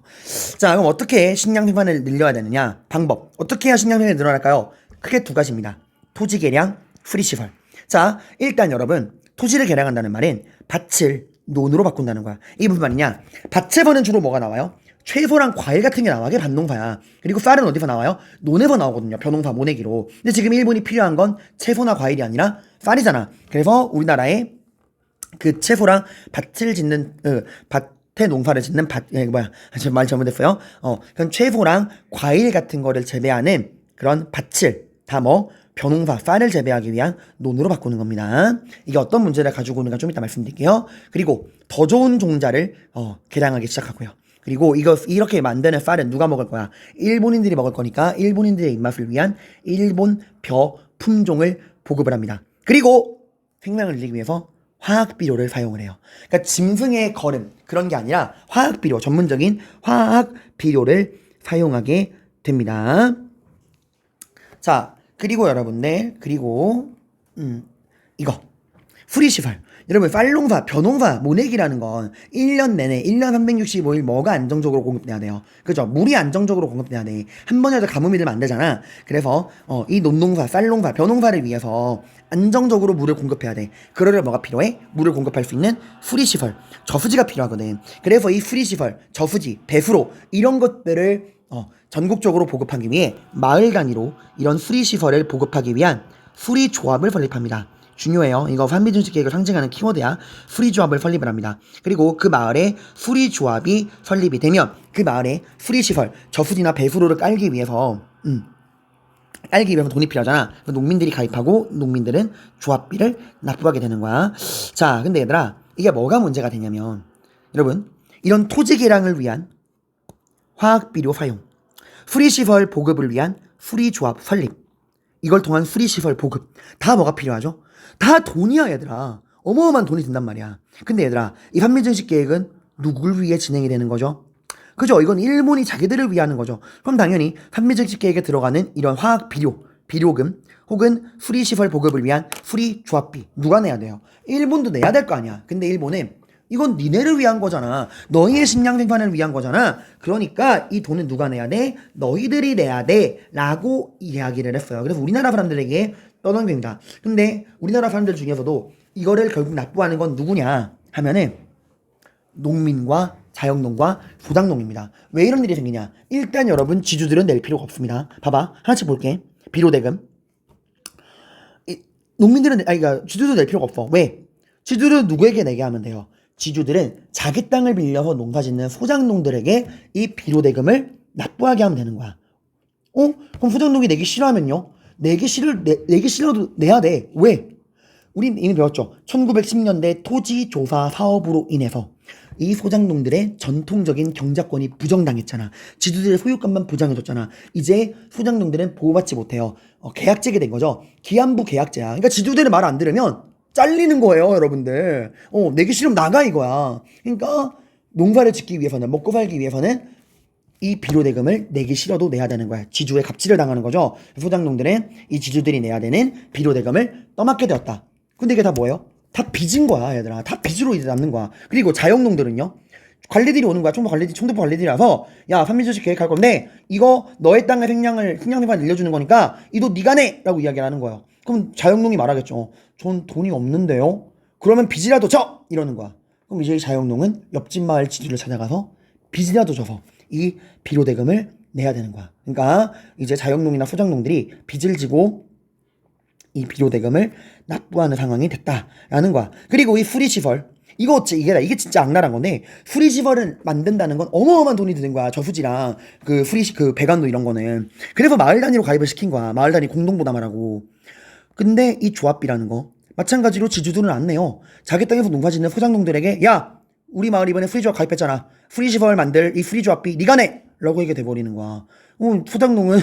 S1: 자, 그럼 어떻게 식량 생산을 늘려야 되느냐? 방법. 어떻게 해야 식량 생산이 늘어날까요? 크게 두 가지입니다. 토지 개량, 수리시설. 자, 일단 여러분, 토지를 개량한다는 말은 밭을 논으로 바꾼다는 거야. 이게 무슨 말이냐? 밭에서는 주로 뭐가 나와요? 채소랑 과일 같은 게 나와. 그게 밭농사야. 그리고 쌀은 어디서 나와요? 논에서 나오거든요. 벼농사 모내기로. 근데 지금 일본이 필요한 건 채소나 과일이 아니라 쌀이잖아. 그래서 우리나라에 그 채소랑 밭을 짓는 밭에 농사를 짓는 말 잘못했어요. 그런 채소랑 과일 같은 거를 재배하는 그런 밭을 다 벼농사, 쌀을 재배하기 위한 논으로 바꾸는 겁니다. 이게 어떤 문제를 가지고 오는가 좀 이따 말씀드릴게요. 그리고 더 좋은 종자를 개량하기 시작하고요. 그리고 이렇게 만드는 쌀은 누가 먹을 거야? 일본인들이 먹을 거니까 일본인들의 입맛을 위한 일본 벼 품종을 보급을 합니다. 그리고 생명을 늘리기 위해서 화학비료를 사용을 해요. 그러니까 짐승의 걸음 그런 게 아니라 화학비료, 전문적인 화학비료를 사용하게 됩니다. 자, 그리고 여러분들, 이거 수리시설. 여러분, 쌀농사, 벼농사, 모내기라는 건 1년 내내 1년 365일 뭐가 안정적으로 공급돼야 돼요. 그죠? 물이 안정적으로 공급돼야 돼. 한 번이라도 가뭄이 들면 안 되잖아. 그래서 이 논농사, 쌀농사, 벼농사를 위해서 안정적으로 물을 공급해야 돼. 그러려 뭐가 필요해? 물을 공급할 수 있는 수리시설, 저수지가 필요하거든. 그래서 이 수리시설, 저수지, 배수로 이런 것들을 전국적으로 보급하기 위해 마을 단위로 이런 수리시설을 보급하기 위한 수리조합을 설립합니다. 중요해요. 이거 한미증식 계획을 상징하는 키워드야. 수리조합을 설립을 합니다. 그리고 그 마을에 수리조합이 설립이 되면 그 마을에 수리시설, 저수지나 배수로를 깔기 위해서 돈이 필요하잖아. 농민들이 가입하고 농민들은 조합비를 납부하게 되는 거야. 자, 근데 얘들아, 이게 뭐가 문제가 되냐면 여러분, 이런 토지 개량을 위한 화학비료 사용, 수리시설 보급을 위한 수리조합 설립, 이걸 통한 수리시설 보급, 다 뭐가 필요하죠? 다 돈이야, 얘들아. 어마어마한 돈이 든단 말이야. 근데 얘들아, 이 한미증식 계획은 누굴 위해 진행이 되는 거죠? 그죠? 이건 일본이 자기들을 위하는 거죠. 그럼 당연히 한미증식 계획에 들어가는 이런 화학비료, 비료금 혹은 수리시설 보급을 위한 수리조합비 누가 내야 돼요? 일본도 내야 될 거 아니야. 근데 일본은 이건 니네를 위한 거잖아. 너희의 식량 생산을 위한 거잖아. 그러니까 이 돈은 누가 내야 돼? 너희들이 내야 돼 라고 이야기를 했어요. 그래서 우리나라 사람들에게 떠넘깁니다. 근데 우리나라 사람들 중에서도 이거를 결국 납부하는 건 누구냐 하면은 농민과 자영농과 소작농입니다. 왜 이런 일이 생기냐? 일단 여러분, 지주들은 낼 필요가 없습니다. 봐봐, 하나씩 볼게. 비료대금. 그러니까 지주도 낼 필요가 없어. 왜? 지주들은 누구에게 내게 하면 돼요? 지주들은 자기 땅을 빌려서 농사 짓는 소작농들에게 이 비료대금을 납부하게 하면 되는 거야. 그럼 소작농이 내기 싫어하면요? 내기 싫어도 내야 돼. 왜? 우린 이미 배웠죠. 1910년대 토지조사 사업으로 인해서 이 소장농들의 전통적인 경작권이 부정당했잖아. 지주들의 소유권만 보장해줬잖아. 이제 소장농들은 보호받지 못해요. 계약제게 된 거죠. 기한부 계약제야. 그러니까 지주들의 말 안 들으면 잘리는 거예요, 여러분들. 내기 싫으면 나가 이거야. 그러니까 농사를 짓기 위해서는, 먹고 살기 위해서는 이 비료대금을 내기 싫어도 내야 되는 거야. 지주의 갑질을 당하는 거죠. 소장농들은 이 지주들이 내야 되는 비료대금을 떠맡게 되었다. 근데 이게 다 뭐예요? 다 빚인 거야, 얘들아. 다 빚으로 이제 남는 거야. 그리고 자영농들은요. 관리들이 오는 거야. 총독부 관리들이라서 야, 산민주식 계획할 건데 이거 너의 땅의 생량생산 늘려주는 거니까 이도 네가 내! 라고 이야기를 하는 거예요. 그럼 자영농이 말하겠죠. 전 돈이 없는데요? 그러면 빚이라도 져! 이러는 거야. 그럼 이제 자영농은 옆집 마을 지주를 찾아가서 빚이라도 져서 이 비료대금을 내야 되는 거야. 그러니까 이제 자영농이나 소장농들이 빚을 지고 이 비료대금을 납부하는 상황이 됐다라는 거야. 그리고 이 수리시설, 이게 진짜 악랄한 건데, 수리시설을 만든다는 건 어마어마한 돈이 드는 거야. 저수지랑 그 배관도 이런 거는. 그래서 마을 단위로 가입을 시킨 거야. 마을 단위 공동부담하라고. 근데 이 조합비라는 거 마찬가지로 지주들은 안 내요. 자기 땅에서 농사 짓는 소장농들에게 야, 우리 마을 이번에 수리조합 가입했잖아. 수리시설 만들 이 수리조합비 네가 내! 라고 이게 돼버리는 거야. 소장농은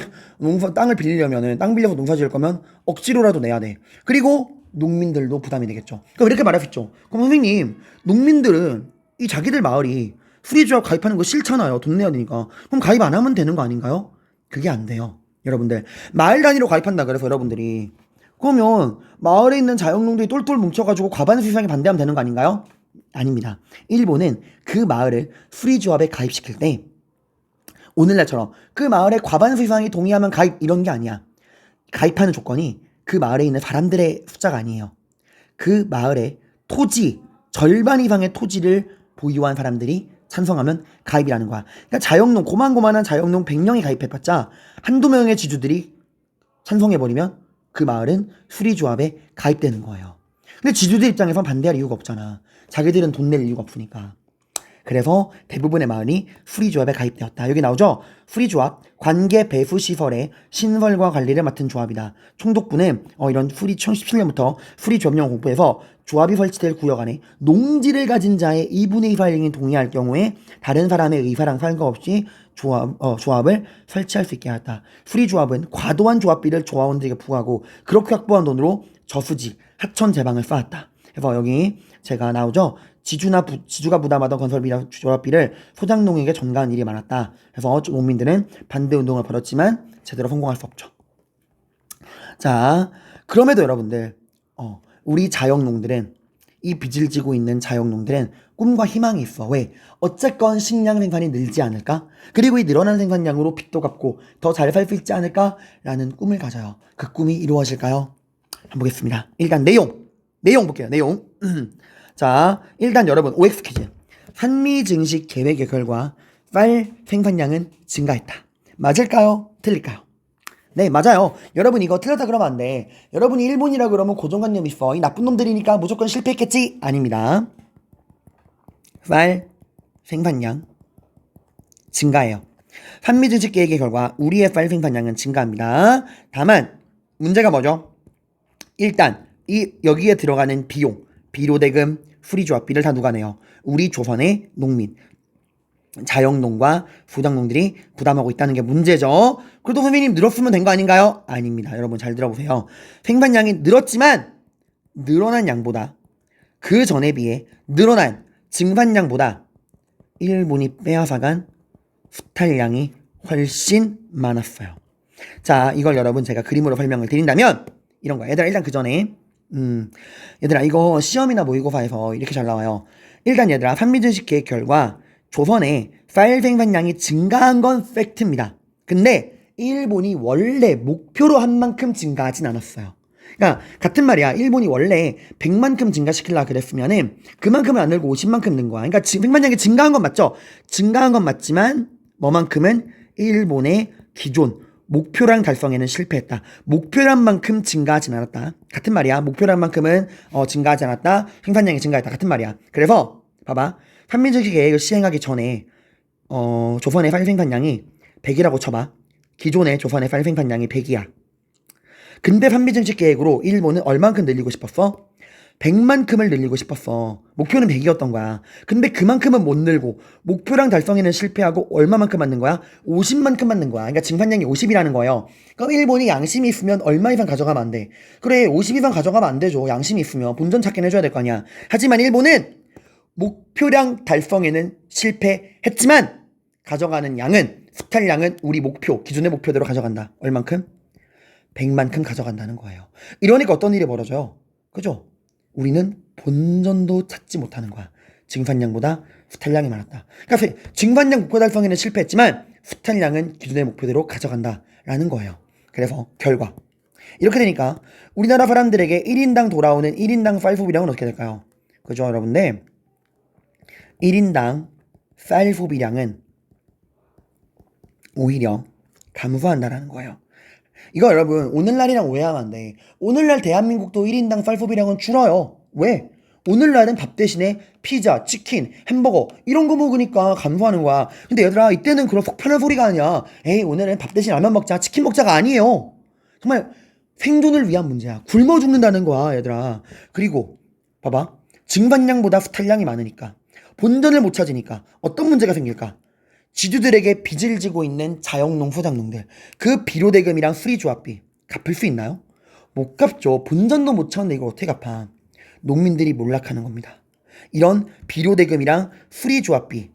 S1: 땅을 빌리려면은, 땅 빌려서 농사 지을 거면 억지로라도 내야 돼. 그리고 농민들도 부담이 되겠죠. 그럼 이렇게 말할 수 있죠. 그럼 선생님, 농민들은 이 자기들 마을이 수리조합 가입하는 거 싫잖아요. 돈 내야 되니까. 그럼 가입 안 하면 되는 거 아닌가요? 그게 안 돼요. 여러분들, 마을 단위로 가입한다 그래서 여러분들이, 그러면 마을에 있는 자영농들이 똘똘 뭉쳐가지고 과반 수익성에 반대하면 되는 거 아닌가요? 아닙니다. 일본은 그 마을을 수리조합에 가입시킬 때 오늘날처럼 그 마을의 과반 수익성이 동의하면 가입 이런 게 아니야. 가입하는 조건이 그 마을에 있는 사람들의 숫자가 아니에요. 그 마을의 토지, 절반 이상의 토지를 보유한 사람들이 찬성하면 가입이라는 거야. 그러니까 자영농, 고만고만한 자영농 100명이 가입해봤자 한두 명의 지주들이 찬성해버리면 그 마을은 수리조합에 가입되는 거예요. 근데 지주들 입장에선 반대할 이유가 없잖아. 자기들은 돈 낼 이유가 없으니까. 그래서 대부분의 마을이 수리조합에 가입되었다. 여기 나오죠? 수리조합, 관계 배수 시설의 신설과 관리를 맡은 조합이다. 총독부는 이런 2017년부터 수리조합령 공부에서 조합이 설치될 구역 안에 농지를 가진 자의 2분의 2 이상이 동의할 경우에 다른 사람의 의사랑 상관없이 조합을 설치할 수 있게 하였다. 수리조합은 과도한 조합비를 조합원들에게 부과하고 그렇게 확보한 돈으로 저수지, 하천 제방을 쌓았다. 그래서 여기 제가 나오죠? 지주가 부담하던 건설비나 조합비를 소장농에게 전가한 일이 많았다. 그래서 농민들은 반대 운동을 벌였지만 제대로 성공할 수 없죠. 자, 그럼에도 여러분들, 우리 자영농들은, 이 빚을 지고 있는 자영농들은 꿈과 희망이 있어. 왜? 어쨌건 식량 생산이 늘지 않을까? 그리고 이 늘어난 생산량으로 빚도 갚고 더 잘 살 수 있지 않을까라는 꿈을 가져요. 그 꿈이 이루어질까요? 한번 보겠습니다. 일단 내용 볼게요. 내용. 자, 일단 여러분 OX 퀴즈. 산미 증식 계획의 결과 쌀 생산량은 증가했다. 맞을까요? 틀릴까요? 네, 맞아요. 여러분 이거 틀렸다 그러면 안 돼. 여러분이 일본이라 그러면 고정관념 있어. 이 나쁜 놈들이니까 무조건 실패했겠지? 아닙니다. 쌀 생산량 증가해요. 산미 증식 계획의 결과 우리의 쌀 생산량은 증가합니다. 다만 문제가 뭐죠? 일단 여기에 들어가는 비용, 비료대금, 수리조합비를 다 누가 내요? 우리 조선의 농민, 자영농과 소장농들이 부담하고 있다는 게 문제죠. 그래도 선생님 늘었으면 된 거 아닌가요? 아닙니다. 여러분 잘 들어보세요. 생산량이 늘었지만 늘어난 양보다 그 전에 비해 늘어난 증산량보다 일본이 빼앗아간 수탈량이 훨씬 많았어요. 자, 이걸 여러분 제가 그림으로 설명을 드린다면 이런 거야. 얘들아, 일단 그 전에 얘들아, 이거 시험이나 모의고사에서 이렇게 잘 나와요. 일단 얘들아, 산미증식 계획 결과 조선의 쌀 생산량이 증가한 건 팩트입니다. 근데 일본이 원래 목표로 한 만큼 증가하진 않았어요. 그러니까 같은 말이야. 일본이 원래 100만큼 증가시키려고 그랬으면은 그만큼은 안 늘고 50만큼 는 거야. 그러니까 생산량이 증가한 건 맞죠? 증가한 건 맞지만 뭐만큼은 일본의 기존 목표량 달성에는 실패했다. 목표량 만큼 증가하진 않았다. 같은 말이야. 목표량 만큼은 증가하지 않았다. 생산량이 증가했다. 같은 말이야. 그래서 봐봐. 산민증식 계획을 시행하기 전에 조선의 쌀 생산량이 100이라고 쳐봐. 기존의 조선의 쌀 생산량이 100이야. 근데 산미증식 계획으로 일본은 얼만큼 늘리고 싶었어? 100만큼을 늘리고 싶었어. 목표는 100이었던 거야. 근데 그만큼은 못 늘고 목표량 달성에는 실패하고 얼마만큼 맞는 거야? 50만큼 맞는 거야. 그러니까 증산량이 50이라는 거예요. 그럼 일본이 양심이 있으면 얼마 이상 가져가면 안 돼? 그래, 50 이상 가져가면 안 되죠. 양심이 있으면 본전 찾긴 해줘야 될 거 아니야. 하지만 일본은 목표량 달성에는 실패했지만 가져가는 양은, 수탈량은 우리 목표, 기존의 목표대로 가져간다. 얼만큼? 100만큼 가져간다는 거예요. 이러니까 어떤 일이 벌어져요? 그죠? 우리는 본전도 찾지 못하는 거야. 증산량보다 수탈량이 많았다. 그러니까 증산량 목표 달성에는 실패했지만 수탈량은 기존의 목표대로 가져간다라는 거예요. 그래서 결과 이렇게 되니까 우리나라 사람들에게 1인당 돌아오는 1인당 쌀 소비량은 어떻게 될까요? 그죠, 여러분들? 1인당 쌀 소비량은 오히려 감소한다라는 거예요. 이거 여러분 오늘날이랑 오해하면 안 돼. 오늘날 대한민국도 1인당 쌀 소비량은 줄어요. 왜? 오늘날은 밥 대신에 피자, 치킨, 햄버거 이런 거 먹으니까 감소하는 거야. 근데 얘들아, 이때는 그런 속편한 소리가 아니야. 에이, 오늘은 밥 대신 라면 먹자, 치킨 먹자가 아니에요. 정말 생존을 위한 문제야. 굶어 죽는다는 거야, 얘들아. 그리고 봐봐, 증반량보다 수탈량이 많으니까, 본전을 못 찾으니까 어떤 문제가 생길까? 지주들에게 빚을 지고 있는 자영농, 소작농들, 그 비료대금이랑 수리조합비 갚을 수 있나요? 못 갚죠. 본전도 못 찾는데 이거 어떻게 갚아? 농민들이 몰락하는 겁니다. 이런 비료대금이랑 수리조합비,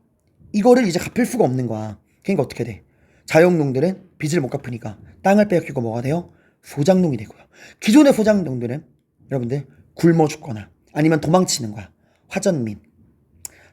S1: 이거를 이제 갚을 수가 없는 거야. 그러니까 어떻게 돼? 자영농들은 빚을 못 갚으니까 땅을 빼앗기고 뭐가 돼요? 소작농이 되고요. 기존의 소작농들은 여러분들 굶어 죽거나 아니면 도망치는 거야. 화전민,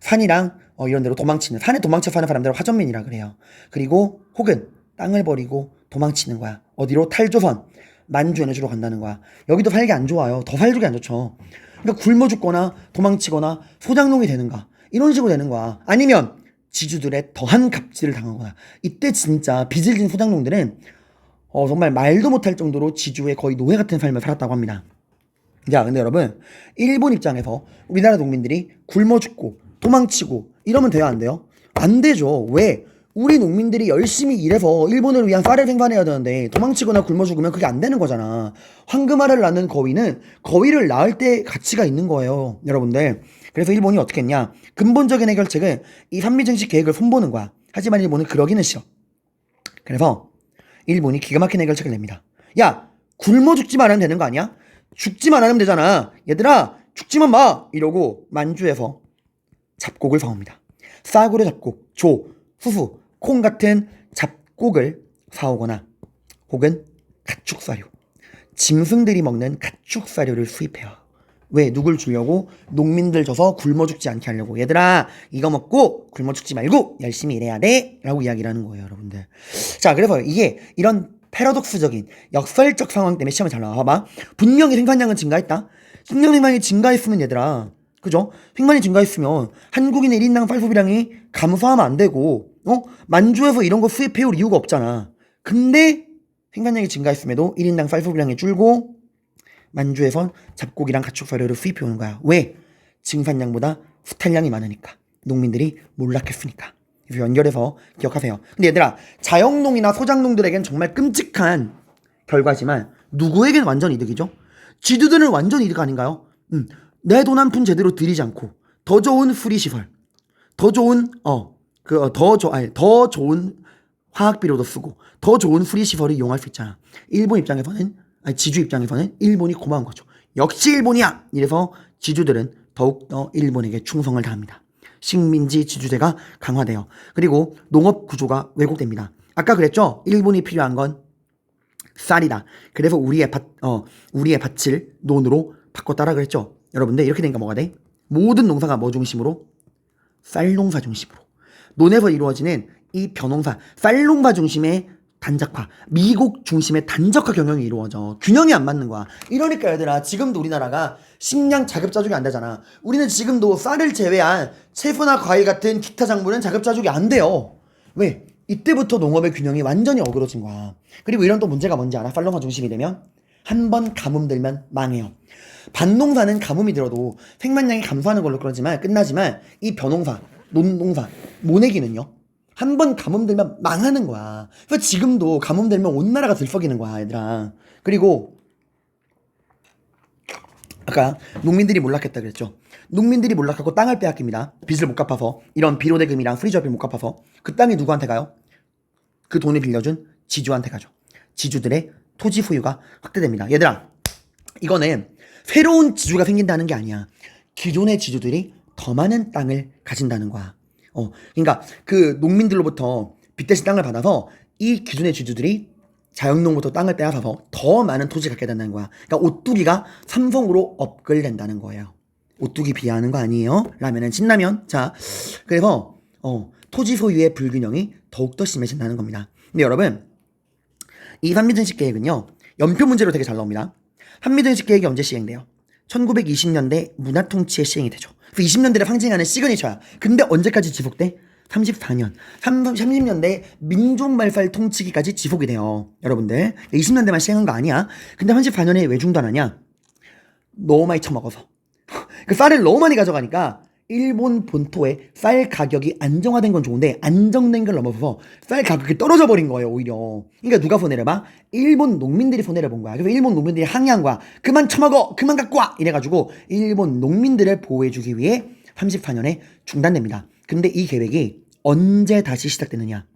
S1: 산이랑 이런 데로 도망치는, 산에 도망쳐 사는 사람들을 화전민이라 그래요. 그리고 혹은 땅을 버리고 도망치는 거야. 어디로? 탈조선, 만주 에너지로 간다는 거야. 여기도 살기 안 좋아요. 더 살기 안 좋죠. 그러니까 굶어 죽거나 도망치거나 소작농이 되는가, 이런 식으로 되는 거야. 아니면 지주들의 더한 갑질을 당하거나. 이때 진짜 빚을 진 소작농들은 정말 말도 못할 정도로 지주의 거의 노예 같은 삶을 살았다고 합니다. 자, 근데 여러분, 일본 입장에서 우리나라 농민들이 굶어 죽고 도망치고 이러면 돼요, 안 돼요? 안 되죠. 왜? 우리 농민들이 열심히 일해서 일본을 위한 쌀을 생산해야 되는데 도망치거나 굶어 죽으면 그게 안 되는 거잖아. 황금알을 낳는 거위는 거위를 낳을 때 가치가 있는 거예요, 여러분들. 그래서 일본이 어떻게 했냐? 근본적인 해결책은 이 산미증식 계획을 손보는 거야. 하지만 일본은 그러기는 싫어. 그래서 일본이 기가 막힌 해결책을 냅니다. 야, 굶어 죽지만 하면 되는 거 아니야? 죽지만 않으면 되잖아. 얘들아, 죽지만 마! 이러고 만주에서 잡곡을 사옵니다. 싸구려 잡곡, 조, 수수, 콩 같은 잡곡을 사오거나 혹은 가축사료, 짐승들이 먹는 가축사료를 수입해요. 왜? 누굴 주려고? 농민들 줘서 굶어 죽지 않게 하려고. 얘들아, 이거 먹고 굶어 죽지 말고 열심히 일해야 돼! 라고 이야기를 하는 거예요, 여러분들. 자, 그래서 이게 이런 패러독스적인 역설적 상황 때문에 시험에 잘 나와. 봐봐. 분명히 생산량은 증가했다. 생산량이 증가했으면 얘들아, 그죠? 생산이 증가했으면 한국인의 1인당 쌀 소비량이 감소하면 안 되고, 만주에서 이런 거 수입해올 이유가 없잖아. 근데 생산량이 증가했음에도 1인당 쌀 소비량이 줄고 만주에선 잡곡이랑 가축사료를 수입해오는 거야. 왜? 증산량보다 수탈량이 많으니까. 농민들이 몰락했으니까. 그래서 연결해서 기억하세요. 근데 얘들아, 자영농이나 소작농들에겐 정말 끔찍한 결과지만 누구에겐 완전 이득이죠? 지주들은 완전 이득 아닌가요? 내 돈 한 푼 제대로 들이지 않고 더 좋은 수리시설, 더 좋은 더 좋은 화학비료도 쓰고 더 좋은 수리시설을 이용할 수 있잖아. 일본 입장에서는, 지주 입장에서는 일본이 고마운 거죠. 역시 일본이야! 이래서 지주들은 더욱더 일본에게 충성을 다합니다. 식민지 지주제가 강화돼요. 그리고 농업 구조가 왜곡됩니다. 아까 그랬죠? 일본이 필요한 건 쌀이다. 그래서 우리의 밭을 논으로 바꿨다라 그랬죠? 여러분들, 이렇게 되니까 뭐가 돼? 모든 농사가 뭐 중심으로? 쌀농사 중심으로. 논에서 이루어지는 이 벼농사, 쌀농사 중심의 단작화, 미국 중심의 단적화 경영이 이루어져. 균형이 안 맞는 거야. 이러니까 얘들아, 지금도 우리나라가 식량 자급자족이 안 되잖아. 우리는 지금도 쌀을 제외한 채소나 과일 같은 기타 작물은 자급자족이 안 돼요. 왜? 이때부터 농업의 균형이 완전히 어그러진 거야. 그리고 이런 또 문제가 뭔지 알아? 쌀농사 중심이 되면 한 번 가뭄 들면 망해요. 밭농사는 가뭄이 들어도 생산량이 감소하는 걸로 끝나지만 이 벼농사, 논농사, 모내기는요, 한 번 가뭄 들면 망하는 거야. 그래서 지금도 가뭄 들면 온 나라가 들썩이는 거야, 얘들아. 그리고 아까 농민들이 몰락했다 그랬죠. 농민들이 몰락하고 땅을 빼앗깁니다. 빚을 못 갚아서. 이런 비료대금이랑 프리저비를 못 갚아서. 그 땅이 누구한테 가요? 그 돈을 빌려준 지주한테 가죠. 지주들의 토지 소유가 확대됩니다. 얘들아, 이거는 새로운 지주가 생긴다는 게 아니야. 기존의 지주들이 더 많은 땅을 가진다는 거야. 그러니까 그 농민들로부터 빚 대신 땅을 받아서 이 기존의 지주들이 자영농부터 땅을 빼앗아서 더 많은 토지를 갖게 된다는 거야. 그러니까 오뚜기가 삼성으로 업글된다는 거예요. 오뚜기 비하하는 거 아니에요? 라면은 진라면. 자, 그래서 토지 소유의 불균형이 더욱더 심해진다는 겁니다. 근데 여러분, 이 한미증식 계획은요, 연표 문제로 되게 잘 나옵니다. 한미증식 계획이 언제 시행돼요? 1920년대 문화통치에 시행이 되죠. 그 20년대를 상징하는 시그니처야. 근데 언제까지 지속돼? 34년. 30년대 민족말살 통치기까지 지속이 돼요. 여러분들. 20년대만 시행한 거 아니야. 근데 34년에 왜 중단하냐? 너무 많이 처먹어서. 그 쌀을 너무 많이 가져가니까 일본 본토의 쌀 가격이 안정화된 건 좋은데 안정된 걸 넘어서서 쌀 가격이 떨어져 버린 거예요, 오히려. 그러니까 누가 손해를 봐? 일본 농민들이 손해를 본 거야. 그래서 일본 농민들이 항의한 거야. 그만 처먹어! 그만 갖고 와! 이래가지고 일본 농민들을 보호해주기 위해 34년에 중단됩니다. 근데 이 계획이 언제 다시 시작되느냐?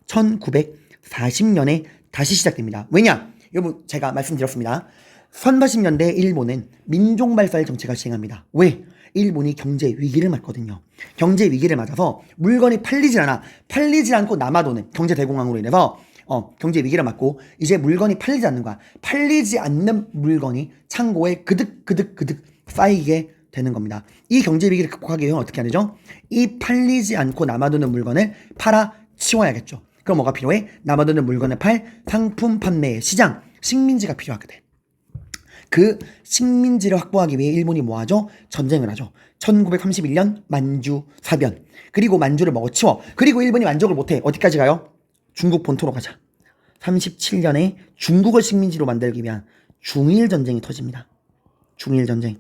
S1: 1940년에 다시 시작됩니다. 왜냐? 여러분, 제가 말씀드렸습니다. 1940년대 일본은 민족말살 정책을 시행합니다. 왜? 일본이 경제 위기를 맞거든요. 경제 위기를 맞아서 물건이 팔리질 않아. 팔리질 않고 남아도는 경제 대공황으로 인해서 경제 위기를 맞고 이제 물건이 팔리지 않는 거야. 팔리지 않는 물건이 창고에 그득 쌓이게 되는 겁니다. 이 경제 위기를 극복하기 위해 어떻게 하죠? 이 팔리지 않고 남아도는 물건을 팔아 치워야겠죠. 그럼 뭐가 필요해? 남아도는 물건을 팔 상품 판매의 시장, 식민지가 필요하게 돼. 그 식민지를 확보하기 위해 일본이 뭐하죠? 전쟁을 하죠. 1931년 만주 사변. 그리고 만주를 먹어치워. 그리고 일본이 만족을 못해. 어디까지 가요? 중국 본토로 가자. 37년에 중국을 식민지로 만들기 위한 중일전쟁이 터집니다. 중일전쟁.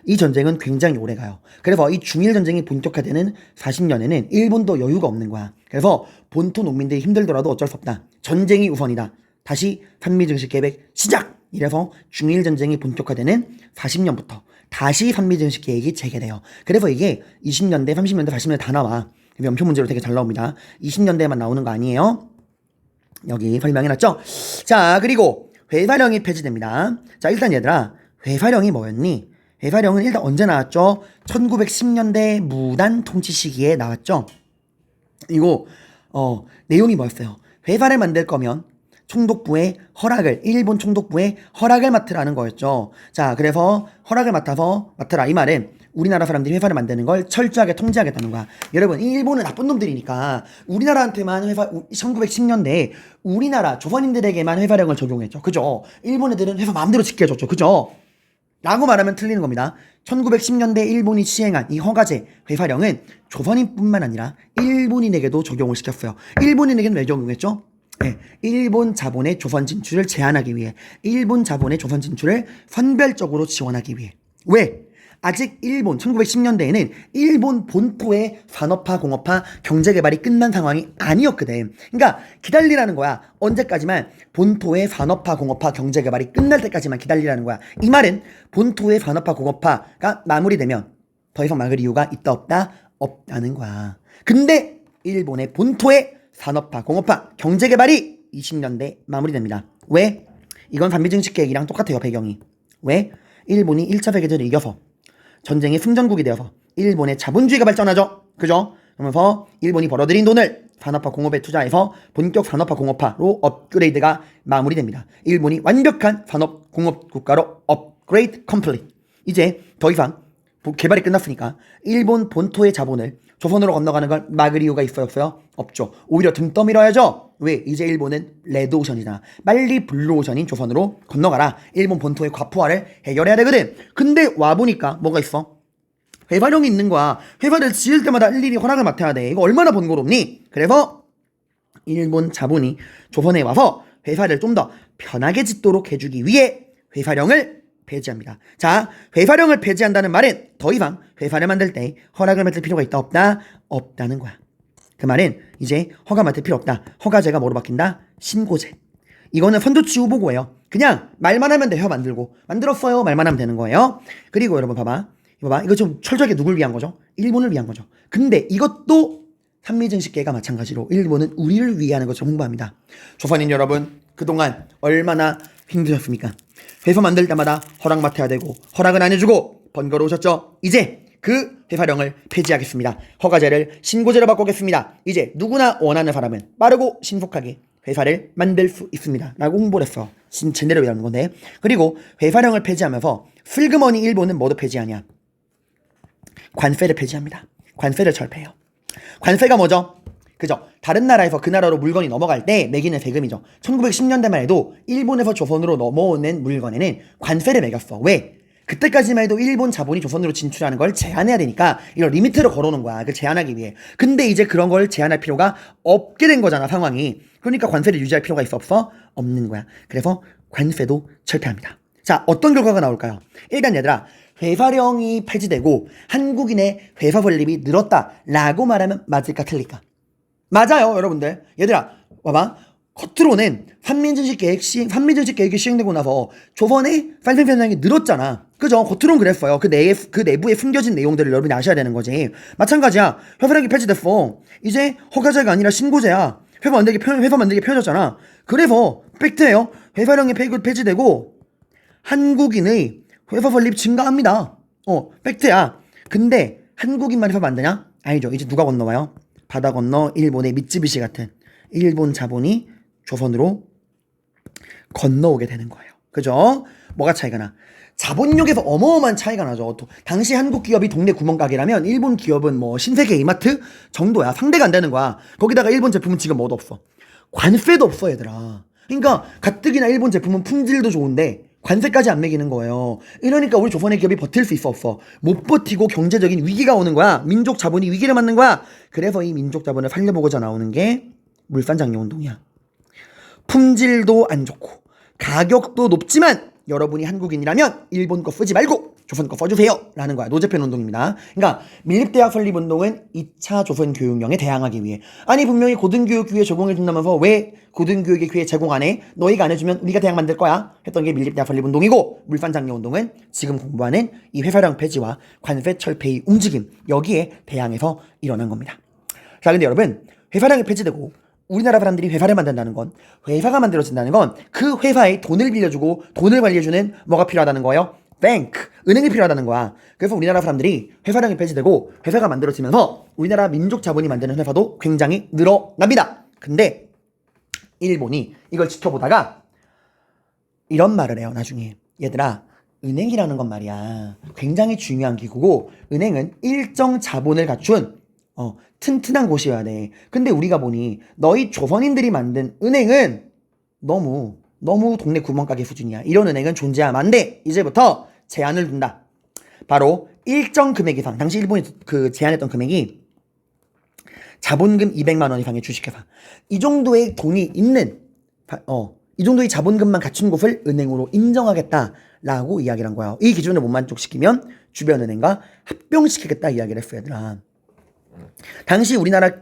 S1: 이 전쟁은 굉장히 오래 가요. 그래서 이 중일전쟁이 본격화되는 40년에는 일본도 여유가 없는 거야. 그래서 본토 농민들이 힘들더라도 어쩔 수 없다. 전쟁이 우선이다. 다시 한미증식 계획 시작! 이래서 중일전쟁이 본격화되는 40년부터 다시 한미증식 계획이 재개돼요. 그래서 이게 20년대, 30년대, 40년대 다 나와. 연표 문제로 되게 잘 나옵니다. 20년대만 나오는 거 아니에요. 여기 설명해놨죠? 자, 그리고 회사령이 폐지됩니다. 자, 일단 얘들아, 회사령이 뭐였니? 회사령은 일단 언제 나왔죠? 1910년대 무단 통치 시기에 나왔죠? 이거 내용이 뭐였어요? 회사를 만들 거면 총독부의 허락을, 일본 총독부의 허락을 맡으라는 거였죠. 자, 그래서 허락을 맡아라. 이 말은 우리나라 사람들이 회사를 만드는 걸 철저하게 통제하겠다는 거야. 여러분, 일본은 나쁜 놈들이니까 우리나라한테만 1910년대에 우리나라 조선인들에게만 회사령을 적용했죠. 그죠? 일본 애들은 회사 마음대로 짓게 해줬죠. 그죠? 라고 말하면 틀리는 겁니다. 1910년대 일본이 시행한 이 허가제 회사령은 조선인뿐만 아니라 일본인에게도 적용을 시켰어요. 일본인에게는 왜 적용했죠? 네, 일본 자본의 조선 진출을 제한하기 위해, 일본 자본의 조선 진출을 선별적으로 지원하기 위해. 왜? 아직 일본 1910년대에는 일본 본토의 산업화, 공업화, 경제개발이 끝난 상황이 아니었거든. 그러니까 기다리라는 거야. 언제까지만? 본토의 산업화, 공업화, 경제개발이 끝날 때까지만 기다리라는 거야. 이 말은 본토의 산업화, 공업화가 마무리되면 더 이상 막을 이유가 있다 없다? 없다는 거야. 근데 일본의 본토의 산업화, 공업화, 경제개발이 20년대 마무리됩니다. 왜? 이건 반미증식 계획이랑 똑같아요, 배경이. 왜? 일본이 1차 세계대전을 이겨서 전쟁의 승전국이 되어서 일본의 자본주의가 발전하죠. 그죠? 그러면서 일본이 벌어들인 돈을 산업화 공업에 투자해서 본격 산업화 공업화로 업그레이드가 마무리됩니다. 일본이 완벽한 산업 공업 국가로 업그레이드 컴플릿. 이제 더 이상 개발이 끝났으니까 일본 본토의 자본을 조선으로 건너가는 걸 막을 이유가 있어요, 없어요? 없죠. 오히려 등 떠밀어야죠. 왜? 이제 일본은 레드오션이잖아. 빨리 블루오션인 조선으로 건너가라. 일본 본토의 과포화를 해결해야 되거든. 근데 와보니까 뭐가 있어? 회사령이 있는 거야. 회사를 지을 때마다 일일이 허락을 맡아야 돼. 이거 얼마나 번거롭니? 그래서 일본 자본이 조선에 와서 회사를 좀 더 편하게 짓도록 해주기 위해 회사령을 폐지합니다. 자, 회사령을 폐지한다는 말은 더 이상 회사를 만들 때 허락을 맡을 필요가 있다 없다? 없다는 거야. 그 말은 이제 허가 맡을 필요 없다. 허가제가 뭐로 바뀐다? 신고제. 이거는 선조치 후보고예요. 그냥 말만 하면 돼. 회화 만들고. 만들었어요. 말만 하면 되는 거예요. 그리고 여러분 봐봐. 이거 좀 철저하게 누굴 위한 거죠? 일본을 위한 거죠. 근데 이것도 산미증식계가 마찬가지로 일본은 우리를 위하는 것을 홍보합니다. 조선인 여러분, 그동안 얼마나 힘드셨습니까? 회사 만들 때마다 허락 맡아야 되고 허락은 안 해주고 번거로우셨죠? 이제 그 회사령을 폐지하겠습니다. 허가제를 신고제로 바꾸겠습니다. 이제 누구나 원하는 사람은 빠르고 신속하게 회사를 만들 수 있습니다. 라고 홍보를 했어. 제대로 위한 건데. 그리고 회사령을 폐지하면서 슬그머니 일본은 뭐도 폐지하냐? 관세를 폐지합니다. 관세를 철폐해요. 관세가 뭐죠? 그죠? 다른 나라에서 그 나라로 물건이 넘어갈 때 매기는 세금이죠. 1910년대만 해도 일본에서 조선으로 넘어오는 물건에는 관세를 매겼어. 왜? 그때까지만 해도 일본 자본이 조선으로 진출하는 걸 제한해야 되니까 이런 리미트를 걸어놓은 거야. 그걸 제한하기 위해. 근데 이제 그런 걸 제한할 필요가 없게 된 거잖아, 상황이. 그러니까 관세를 유지할 필요가 있어 없어? 없는 거야. 그래서 관세도 철폐합니다. 자, 어떤 결과가 나올까요? 일단 얘들아, 회사령이 폐지되고 한국인의 회사 설립이 늘었다라고 말하면 맞을까 틀릴까? 맞아요, 여러분들. 얘들아, 봐봐. 겉으로는 산민증식 계획이 시행되고 나서 조선의 산생 현상이 늘었잖아. 그죠? 겉으로는 그랬어요. 그 내부에 숨겨진 내용들을 여러분이 아셔야 되는 거지. 마찬가지야. 회사령이 폐지됐어. 이제 허가제가 아니라 신고제야. 회사 만들기 펴졌잖아. 그래서 팩트예요. 회사령이 폐지되고 한국인의 회사 설립 증가합니다. 팩트야. 근데 한국인만 회사 만드냐? 아니죠. 이제 누가 건너와요? 바다 건너 일본의 미쯔비시 같은 일본 자본이 조선으로 건너오게 되는 거예요. 그죠? 뭐가 차이가 나? 자본력에서 어마어마한 차이가 나죠. 당시 한국 기업이 동네 구멍가게라면 일본 기업은 뭐 신세계 이마트 정도야. 상대가 안 되는 거야. 거기다가 일본 제품은 지금 뭐도 없어. 관세도 없어, 얘들아. 그러니까 가뜩이나 일본 제품은 품질도 좋은데 관세까지 안 매기는 거예요. 이러니까 우리 조선의 기업이 버틸 수 있어 없어? 못 버티고 경제적인 위기가 오는 거야. 민족 자본이 위기를 맞는 거야. 그래서 이 민족 자본을 살려보고자 나오는 게 물산장려운동이야. 품질도 안 좋고 가격도 높지만 여러분이 한국인이라면 일본 거 쓰지 말고 조선 거 써주세요 라는 거야. 노제팬 운동입니다. 그러니까 밀립대학 설립 운동은 2차 조선 교육령에 대항하기 위해. 아니 분명히 고등교육 기회 제공해준다면서 왜 고등교육의 기회 제공 안 해? 너희가 안 해주면 우리가 대학 만들 거야 했던 게 밀립대학 설립 운동이고, 물산장려 운동은 지금 공부하는 이 회사령 폐지와 관세 철폐의 움직임, 여기에 대항해서 일어난 겁니다. 자, 근데 여러분, 회사령이 폐지되고 우리나라 사람들이 회사를 만든다는 건, 회사가 만들어진다는 건 그 회사에 돈을 빌려주고 돈을 관리해주는 뭐가 필요하다는 거예요? 뱅크, 은행이 필요하다는 거야. 그래서 우리나라 사람들이 회사량이 폐지되고 회사가 만들어지면서 우리나라 민족 자본이 만드는 회사도 굉장히 늘어납니다. 근데 일본이 이걸 지켜보다가 이런 말을 해요. 나중에, 얘들아, 은행이라는 건 말이야 굉장히 중요한 기구고 은행은 일정 자본을 갖춘 튼튼한 곳이어야 돼. 근데 우리가 보니 너희 조선인들이 만든 은행은 너무 동네 구멍가게 수준이야. 이런 은행은 존재하면 안 돼. 이제부터 제한을 둔다. 바로 일정 금액 이상, 당시 일본이 그 제한했던 금액이 자본금 200만 원 이상의 주식회사, 이 정도의 돈이 있는 이 정도의 자본금만 갖춘 곳을 은행으로 인정하겠다라고 이야기를 한 거야. 이 기준을 못 만족시키면 주변 은행과 합병시키겠다 이야기를 했어요, 얘들아. 당시 우리나라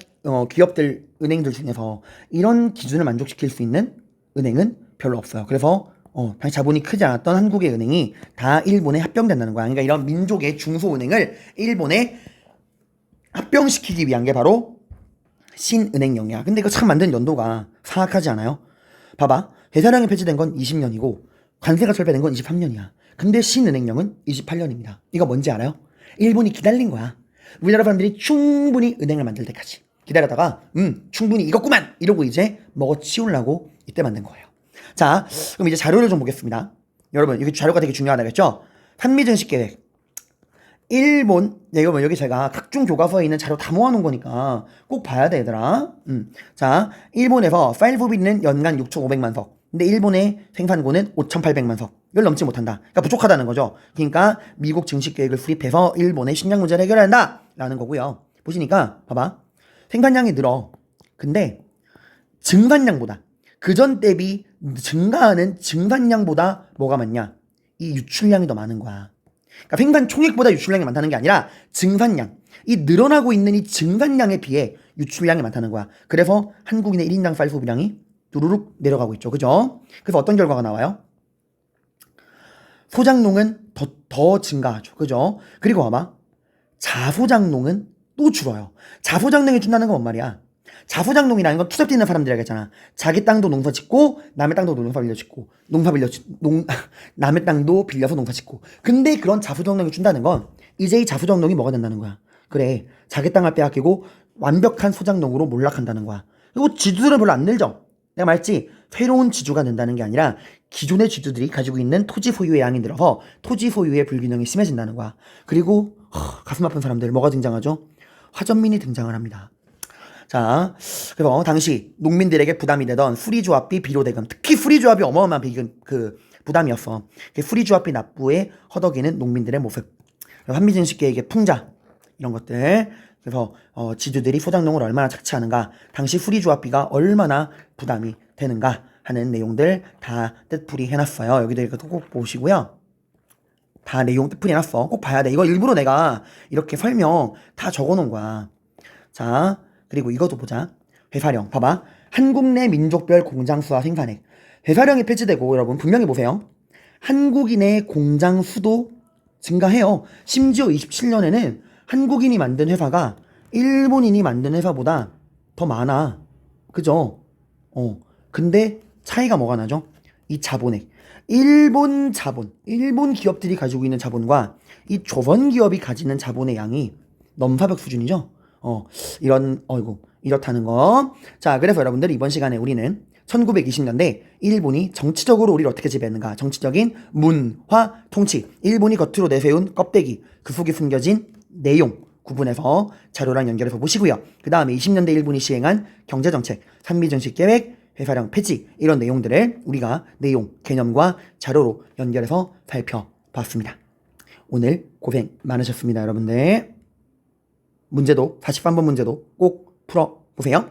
S1: 기업들, 은행들 중에서 이런 기준을 만족시킬 수 있는 은행은 별로 없어요. 그래서 당시 자본이 크지 않았던 한국의 은행이 다 일본에 합병된다는 거야. 그러니까 이런 민족의 중소은행을 일본에 합병시키기 위한 게 바로 신은행령이야. 근데 이거 참 만든 연도가 사악하지 않아요? 봐봐. 회사량이 폐지된 건 20년이고 관세가 철폐된 건 23년이야. 근데 신은행령은 28년입니다. 이거 뭔지 알아요? 일본이 기다린 거야. 우리나라 사람들이 충분히 은행을 만들 때까지 기다렸다가 충분히 이겼구만 이러고 이제 먹어치우려고 이때 만든 거예요. 자, 그럼 이제 자료를 좀 보겠습니다. 여러분, 여기 자료가 되게 중요하다겠죠? 산미증식 계획. 일본, 여러분, 여기 제가 각종 교과서에 있는 자료 다 모아놓은 거니까 꼭 봐야 돼, 얘들아. 자, 일본에서 파일 소비는 연간 6,500만 석. 근데 일본의 생산고는 5,800만 석. 이걸 넘지 못한다. 그러니까 부족하다는 거죠. 그러니까 미국 증식 계획을 수립해서 일본의 식량 문제를 해결해야 한다 라는 거고요. 보시니까 봐봐. 생산량이 늘어. 근데 증산량보다, 그전 대비 증가하는 증산량보다 뭐가 많냐? 이 유출량이 더 많은 거야. 그러니까 생산 총액보다 유출량이 많다는 게 아니라 증산량, 이 늘어나고 있는 이 증산량에 비해 유출량이 많다는 거야. 그래서 한국인의 1인당 쌀 소비량이 두루룩 내려가고 있죠. 그죠? 그래서 어떤 결과가 나와요? 소작농은 더 증가하죠. 그죠? 그리고 아마 자소작농은 또 줄어요. 자소작농이 준다는 건 뭔 말이야? 자소작농이라는 건 투잡짓는 사람들이라 했잖아. 자기 땅도 농사 짓고 남의 땅도 농사 빌려 짓고 남의 땅도 빌려서 농사 짓고. 근데 그런 자소작농이 준다는 건 이제 이 자소작농이 뭐가 된다는 거야? 그래, 자기 땅을 빼앗기고 완벽한 소작농으로 몰락한다는 거야. 그리고 지주들은 별로 안 늘죠. 내가 말했지, 새로운 지주가 는다는 게 아니라 기존의 지주들이 가지고 있는 토지 소유의 양이 늘어서 토지 소유의 불균형이 심해진다는 거야. 그리고 가슴 아픈 사람들 뭐가 등장하죠? 화전민이 등장을 합니다. 자, 그래서 당시 농민들에게 부담이 되던 수리조합비 비료대금, 특히 수리조합이 어마어마한 부담이었어. 수리조합비 납부에 허덕이는 농민들의 모습, 한미증식 계획의 풍자, 이런 것들. 그래서 지주들이 소작농을 얼마나 착취하는가, 당시 수리조합비가 얼마나 부담이 되는가 하는 내용들 다 뜻풀이 해놨어요. 여기도 이거 꼭 보시고요. 다 내용 뜻풀이 해놨어. 꼭 봐야 돼. 이거 일부러 내가 이렇게 설명 다 적어놓은 거야. 자, 그리고 이것도 보자. 회사령. 봐봐. 한국 내 민족별 공장 수와 생산액. 회사령이 폐지되고, 여러분 분명히 보세요. 한국인의 공장 수도 증가해요. 심지어 27년에는 한국인이 만든 회사가 일본인이 만든 회사보다 더 많아. 그죠? 근데 차이가 뭐가 나죠? 이 자본액. 일본 기업들이 가지고 있는 자본과 이 조선 기업이 가지는 자본의 양이 넘사벽 수준이죠. 이렇다는 거. 자, 그래서 여러분들 이번 시간에 우리는 1920년대 일본이 정치적으로 우리를 어떻게 지배했는가, 정치적인 문화 통치, 일본이 겉으로 내세운 껍데기, 그 속에 숨겨진 내용 구분해서 자료랑 연결해서 보시고요. 그 다음에 20년대 일본이 시행한 경제정책, 산미정식 계획, 회사령 폐지, 이런 내용들을 우리가 내용, 개념과 자료로 연결해서 살펴봤습니다. 오늘 고생 많으셨습니다, 여러분들. 문제도 43번 문제도 꼭 풀어보세요.